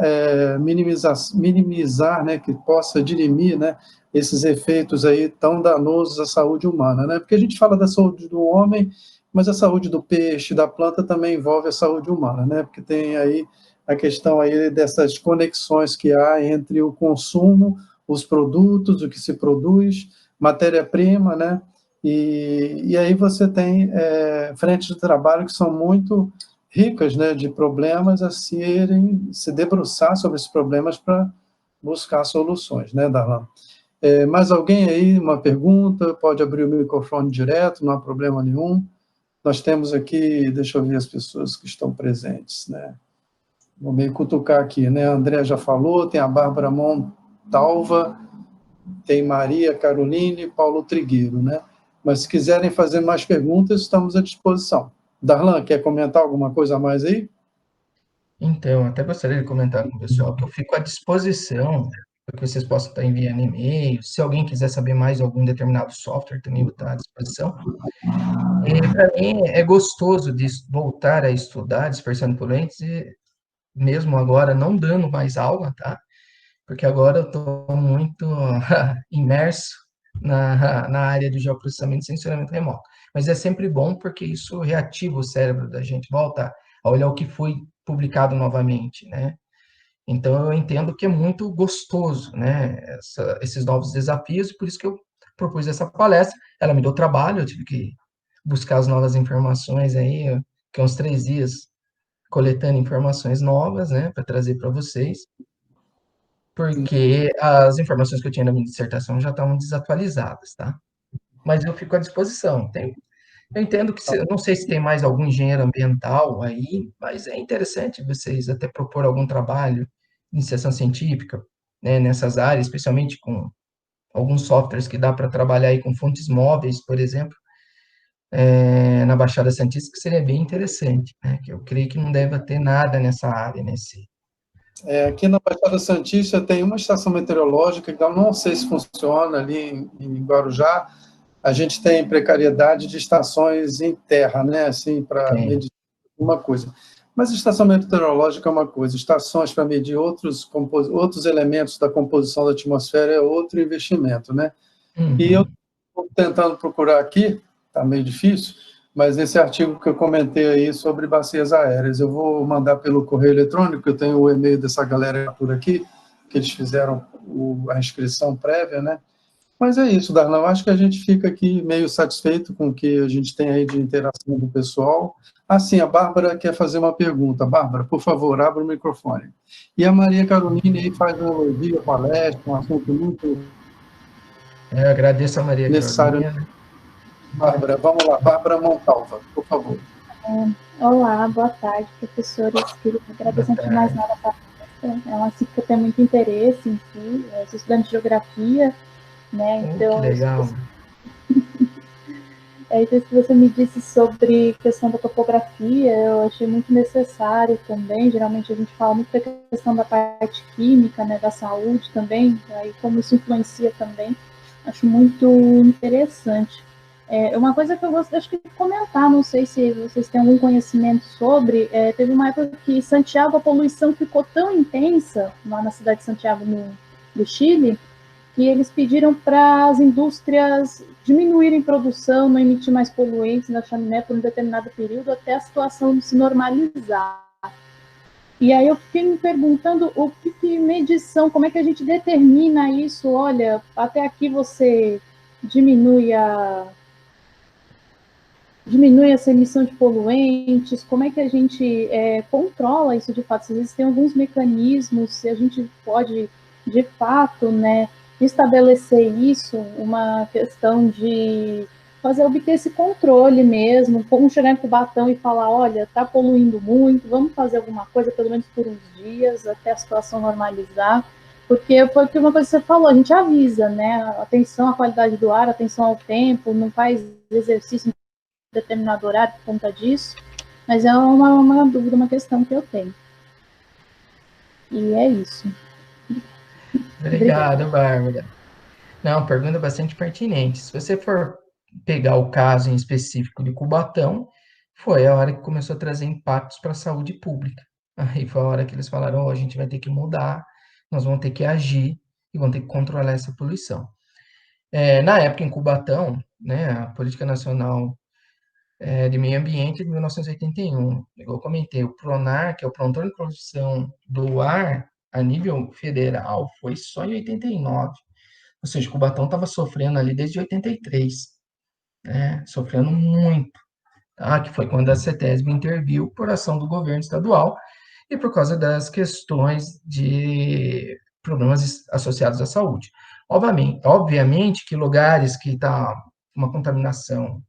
minimizar, né, que possa dirimir, né, esses efeitos aí tão danosos à saúde humana, né? Porque a gente fala da saúde do homem, mas a saúde do peixe, da planta também envolve a saúde humana, né? Porque tem aí a questão aí dessas conexões que há entre o consumo, os produtos, o que se produz, matéria-prima, né? E aí você tem frentes de trabalho que são muito ricas, né, de problemas a se debruçar sobre esses problemas para buscar soluções, né, Darlan? Mais alguém aí, uma pergunta? Pode abrir o microfone direto, não há problema nenhum. Nós temos aqui, deixa eu ver as pessoas que estão presentes, né? Vou meio cutucar aqui, né? A André já falou, tem a Bárbara Montalva, tem Maria Caroline e Paulo Trigueiro, né? Mas se quiserem fazer mais perguntas, estamos à disposição. Darlan, quer comentar alguma coisa a mais aí? Então, até gostaria de comentar com o pessoal que eu fico à disposição para que vocês possam estar enviando e-mail. Se alguém quiser saber mais de algum determinado software, também vou estar à disposição. Para mim, é gostoso de voltar a estudar dispersando poluentes, e mesmo agora não dando mais aula, tá? Porque agora eu estou muito imerso na área de geoprocessamento e sensoramento remoto. Mas é sempre bom porque isso reativa o cérebro da gente, volta a olhar o que foi publicado novamente, né? Então eu entendo que é muito gostoso, né? Esses novos desafios, e por isso que eu propus essa palestra. Ela me deu trabalho, eu tive que buscar as novas informações aí, que uns 3 dias coletando informações novas, né, para trazer para vocês, porque as informações que eu tinha na minha dissertação já estavam desatualizadas, tá? Mas eu fico à disposição. Eu entendo que, eu não sei se tem mais algum engenheiro ambiental aí, mas é interessante vocês até propor algum trabalho de iniciação científica, né, nessas áreas, especialmente com alguns softwares que dá para trabalhar aí com fontes móveis, por exemplo, na Baixada Santista, que seria bem interessante, né? Que eu creio que não deve ter nada nessa área, Aqui na Baixada Santista tem uma estação meteorológica, que eu não sei se funciona ali em Guarujá. A gente tem precariedade de estações em terra, né, assim, para medir uma coisa. Mas estação meteorológica é uma coisa, estações para medir outros elementos da composição da atmosfera é outro investimento, né? E eu estou tentando procurar aqui, está meio difícil, mas esse artigo que eu comentei aí sobre bacias aéreas, eu vou mandar pelo correio eletrônico, eu tenho o e-mail dessa galera por aqui, que eles fizeram a inscrição prévia, né? Mas é isso, Darlan, eu acho que a gente fica aqui meio satisfeito com o que a gente tem aí de interação do pessoal. Ah, sim, a Bárbara quer fazer uma pergunta. Bárbara, por favor, abra o microfone. E a Maria Caroline aí faz um elogio à palestra, um assunto muito Eu agradeço a Maria necessário. Carolina. Bárbara, vamos lá, Bárbara Montalva, por favor. Olá, boa tarde, professores. Queria agradecer antes de mais nada a palestra. É um assunto que eu tenho muito interesse em si. Eu sou estudante de geografia, né? Então, que legal. Isso que você me disse sobre questão da topografia, eu achei muito necessário também. Geralmente a gente fala muito da questão da parte química, né, da saúde também, aí como isso influencia também. Acho muito interessante. Uma coisa que eu gostaria de comentar, não sei se vocês têm algum conhecimento sobre, teve uma época que Santiago, a poluição ficou tão intensa, lá na cidade de Santiago, do Chile, que eles pediram para as indústrias diminuírem produção, não emitir mais poluentes na chaminé por um determinado período, até a situação se normalizar. E aí eu fiquei me perguntando o que medição, como é que a gente determina isso? Olha, até aqui você diminui diminui essa emissão de poluentes? Como é que a gente controla isso de fato? Se existem alguns mecanismos, se a gente pode, de fato, né, estabelecer isso, uma questão de obter esse controle mesmo, como chegar em Cubatão e falar, olha, está poluindo muito, vamos fazer alguma coisa, pelo menos por uns dias, até a situação normalizar, porque foi uma coisa que você falou, a gente avisa, né, atenção à qualidade do ar, atenção ao tempo, não faz exercício em determinado horário por conta disso, mas é uma dúvida, uma questão que eu tenho. E é isso. Obrigado, Bárbara. Não, pergunta bastante pertinente. Se você for pegar o caso em específico de Cubatão, foi a hora que começou a trazer impactos para a saúde pública. Aí foi a hora que eles falaram, oh, a gente vai ter que mudar, nós vamos ter que agir e vamos ter que controlar essa poluição. Na época, em Cubatão, né, a Política Nacional de Meio Ambiente de 1981, igual eu comentei, o PRONAR, que é o Pronto de Poluição do Ar, a nível federal, foi só em 89. Ou seja, Cubatão estava sofrendo ali desde 83, né? Sofrendo muito, tá? Que foi quando a CETESB interviu por ação do governo estadual e por causa das questões de problemas associados à saúde. Obviamente que lugares que está uma contaminação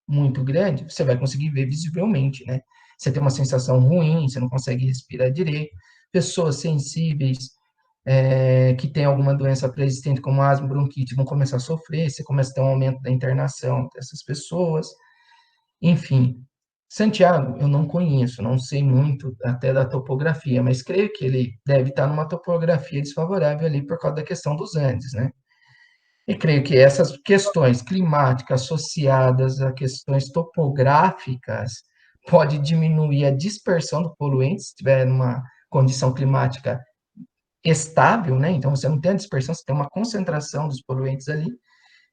muito grande, você vai conseguir ver visivelmente, né? Você tem uma sensação ruim, você não consegue respirar direito, pessoas sensíveis, que tem alguma doença pré-existente, como asma, bronquite, vão começar a sofrer, você começa a ter um aumento da internação dessas pessoas, enfim. Santiago, eu não conheço, não sei muito até da topografia, mas creio que ele deve estar numa topografia desfavorável ali por causa da questão dos Andes, né? E creio que essas questões climáticas associadas a questões topográficas pode diminuir a dispersão do poluente, se estiver numa condição climática estável, né? Então você não tem a dispersão, você tem uma concentração dos poluentes ali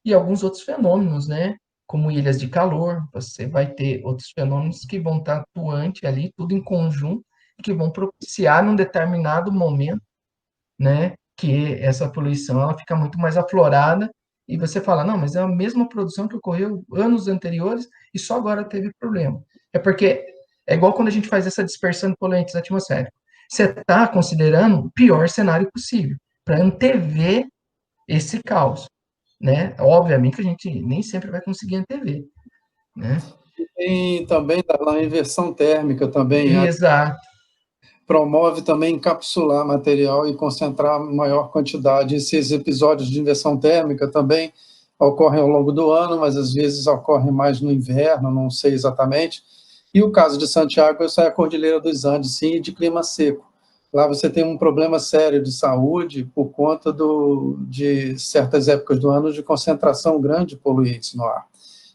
e alguns outros fenômenos, né? Como ilhas de calor, você vai ter outros fenômenos que vão estar atuantes ali, tudo em conjunto, que vão propiciar num determinado momento, né? Que essa poluição ela fica muito mais aflorada e você fala, não, mas é a mesma produção que ocorreu anos anteriores e só agora teve problema. É porque é igual quando a gente faz essa dispersão de poluentes atmosféricos. Você está considerando o pior cenário possível para antever esse caos, né? Obviamente que a gente nem sempre vai conseguir antever, né? Tem também a inversão térmica também, Exato. promove também encapsular material e concentrar maior quantidade. Esses episódios de inversão térmica também ocorrem ao longo do ano, mas às vezes ocorrem mais no inverno, não sei exatamente. E o caso de Santiago, isso é a Cordilheira dos Andes, sim, de clima seco. Lá você tem um problema sério de saúde por conta de certas épocas do ano de concentração grande de poluentes no ar.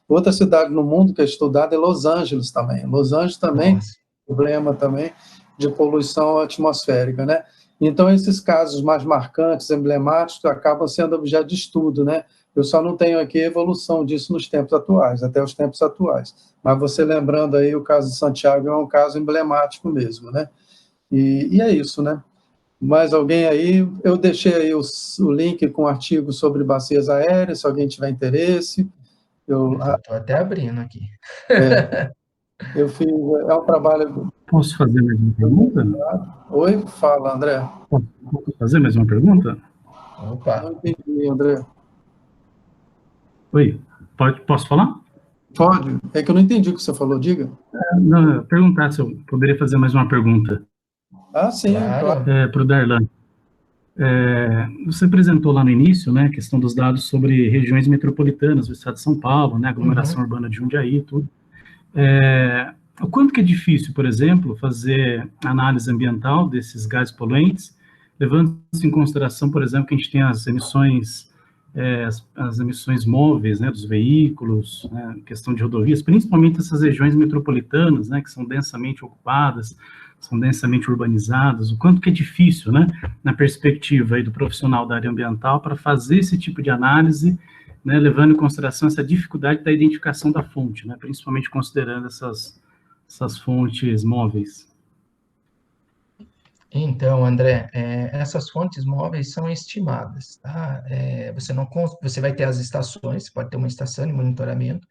Outra cidade no mundo que é estudada é Los Angeles também. Los Angeles também tem problema também de poluição atmosférica, né? Então, esses casos mais marcantes, emblemáticos, acabam sendo objeto de estudo, né? Eu só não tenho aqui a evolução disso nos tempos atuais, até os tempos atuais. Mas você lembrando aí, o caso de Santiago é um caso emblemático mesmo, né? E é isso, né? Mais alguém aí? Eu deixei aí o link com o artigo sobre bacias aéreas, se alguém tiver interesse. Estou até abrindo aqui. Eu fiz, é um trabalho... Posso fazer mais uma pergunta? Oi, fala, André. Posso fazer mais uma pergunta? Opa. Não entendi, André. Oi, posso falar? Pode, é que eu não entendi o que você falou, diga. Não, perguntar se eu poderia fazer mais uma pergunta. Ah, sim, claro. Para o Darlan. Você apresentou lá no início, né, a questão dos dados sobre regiões metropolitanas do estado de São Paulo, né, aglomeração urbana de Jundiaí e tudo. O quanto que é difícil, por exemplo, fazer análise ambiental desses gases poluentes, levando-se em consideração, por exemplo, que a gente tem as emissões móveis, né, dos veículos, né, questão de rodovias, principalmente essas regiões metropolitanas, né, que são densamente ocupadas, são densamente urbanizadas, o quanto que é difícil, né, na perspectiva aí do profissional da área ambiental, para fazer esse tipo de análise, né, levando em consideração essa dificuldade da identificação da fonte, né, principalmente considerando essas fontes móveis. Então, André, essas fontes móveis são estimadas, tá? Você vai ter as estações, você pode ter uma estação de monitoramento,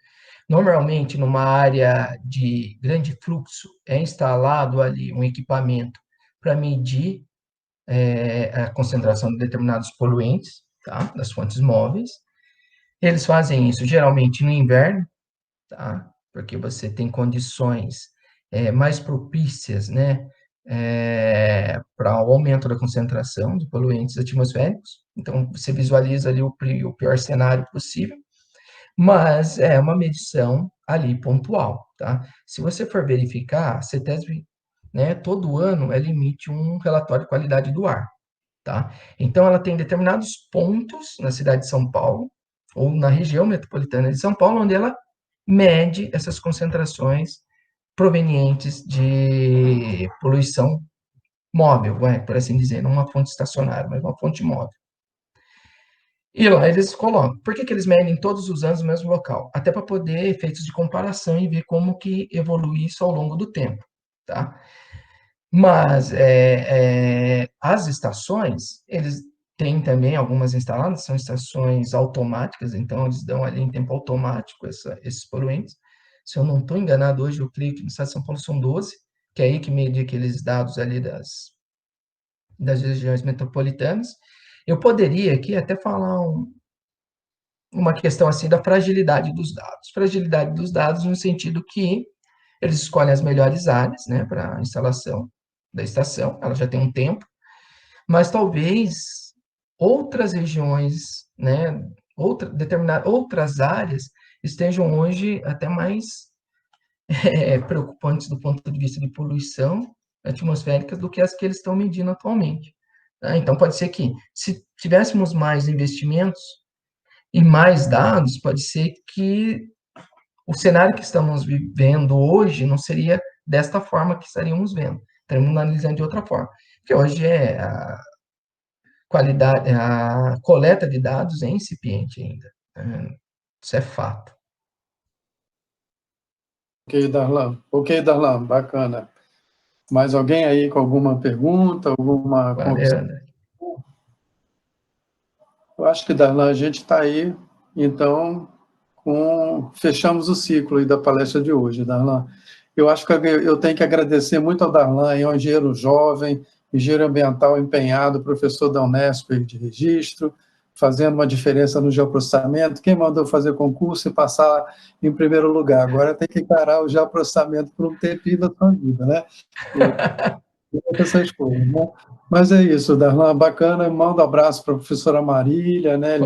Normalmente, numa área de grande fluxo, é instalado ali um equipamento para medir a concentração de determinados poluentes, tá? Das fontes móveis. Eles fazem isso geralmente no inverno, tá? Porque você tem condições mais propícias, né, para o aumento da concentração de poluentes atmosféricos. Então, você visualiza ali o pior cenário possível, mas é uma medição ali pontual, tá? Se você for verificar, a CETESB, né, todo ano ela emite um relatório de qualidade do ar, tá? Então, ela tem determinados pontos na cidade de São Paulo, ou na região metropolitana de São Paulo, onde ela mede essas concentrações provenientes de poluição móvel, por assim dizer, não uma fonte estacionária, mas uma fonte móvel. E lá eles colocam. Por que eles medem todos os anos no mesmo local? Até para poder efeitos de comparação e ver como que evolui isso ao longo do tempo, tá? Mas as estações, eles têm também algumas instaladas, são estações automáticas, então eles dão ali em tempo automático esses poluentes. Se eu não estou enganado, hoje eu clico no estado de São Paulo são 12, que é aí que mede aqueles dados ali das regiões metropolitanas. Eu poderia aqui até falar uma questão assim da fragilidade dos dados. Fragilidade dos dados no sentido que eles escolhem as melhores áreas, né, para a instalação da estação, ela já tem um tempo, mas talvez outras regiões, né, outras áreas estejam hoje até mais preocupantes do ponto de vista de poluição atmosférica do que as que eles estão medindo atualmente. Tá? Então, pode ser que, se tivéssemos mais investimentos e mais dados, pode ser que o cenário que estamos vivendo hoje não seria desta forma que estaríamos vendo. Estaríamos analisando de outra forma. Porque hoje a qualidade, a coleta de dados é incipiente ainda. Isso é fato. Ok, Darlan, bacana. Mais alguém aí com alguma pergunta, alguma Valeu. Eu acho que, Darlan, a gente está aí, então, fechamos o ciclo aí da palestra de hoje, Darlan. Eu acho que eu tenho que agradecer muito ao Darlan, é um engenheiro jovem, engenheiro ambiental empenhado, professor da Unesp de registro, fazendo uma diferença no geoprocessamento. Quem mandou fazer concurso e passar em primeiro lugar? Agora tem que encarar o geoprocessamento por um tempinho da sua vida, né? Essas coisas, né? Mas é isso, Darlan, bacana. Manda um abraço para a professora Marília, né?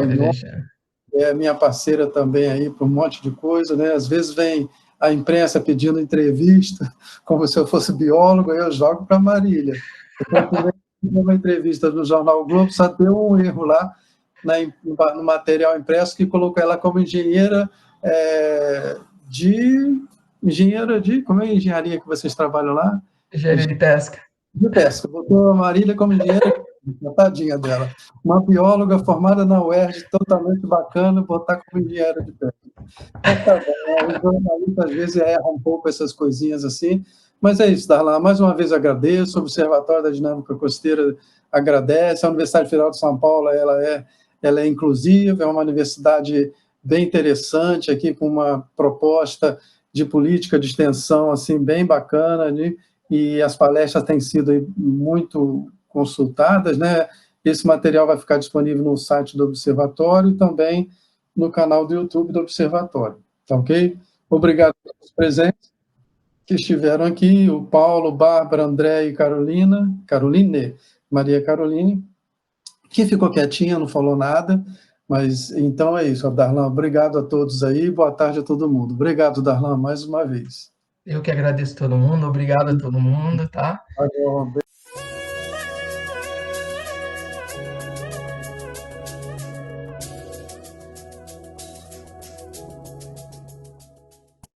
É minha parceira também aí para um monte de coisa, né? Às vezes vem a imprensa pedindo entrevista, como se eu fosse biólogo, aí eu jogo para a Marília. Então, uma entrevista do Jornal Globo, só deu um erro lá no material impresso que colocou ela como engenheira de... Como é a engenharia que vocês trabalham lá? Engenharia de pesca. De pesca. Botou a Marília como engenheira, tadinha dela. Uma bióloga formada na UERJ, totalmente bacana, botar como engenheira de pesca. Mas tá bom, os jornalistas às vezes erram um pouco essas coisinhas assim, mas é isso, Darlan. Mais uma vez agradeço, o Observatório da Dinâmica Costeira agradece, a Universidade Federal de São Paulo ela é inclusiva, é uma universidade bem interessante aqui, com uma proposta de política de extensão assim, bem bacana, né? E as palestras têm sido muito consultadas, né? Esse material vai ficar disponível no site do Observatório e também no canal do YouTube do Observatório, tá ok? Obrigado a todos os presentes que estiveram aqui, o Paulo, Bárbara, André e Caroline, Maria Caroline, que ficou quietinha, não falou nada, mas então é isso, Darlan, obrigado a todos aí, boa tarde a todo mundo. Obrigado, Darlan, mais uma vez. Eu que agradeço a todo mundo, obrigado a todo mundo, tá?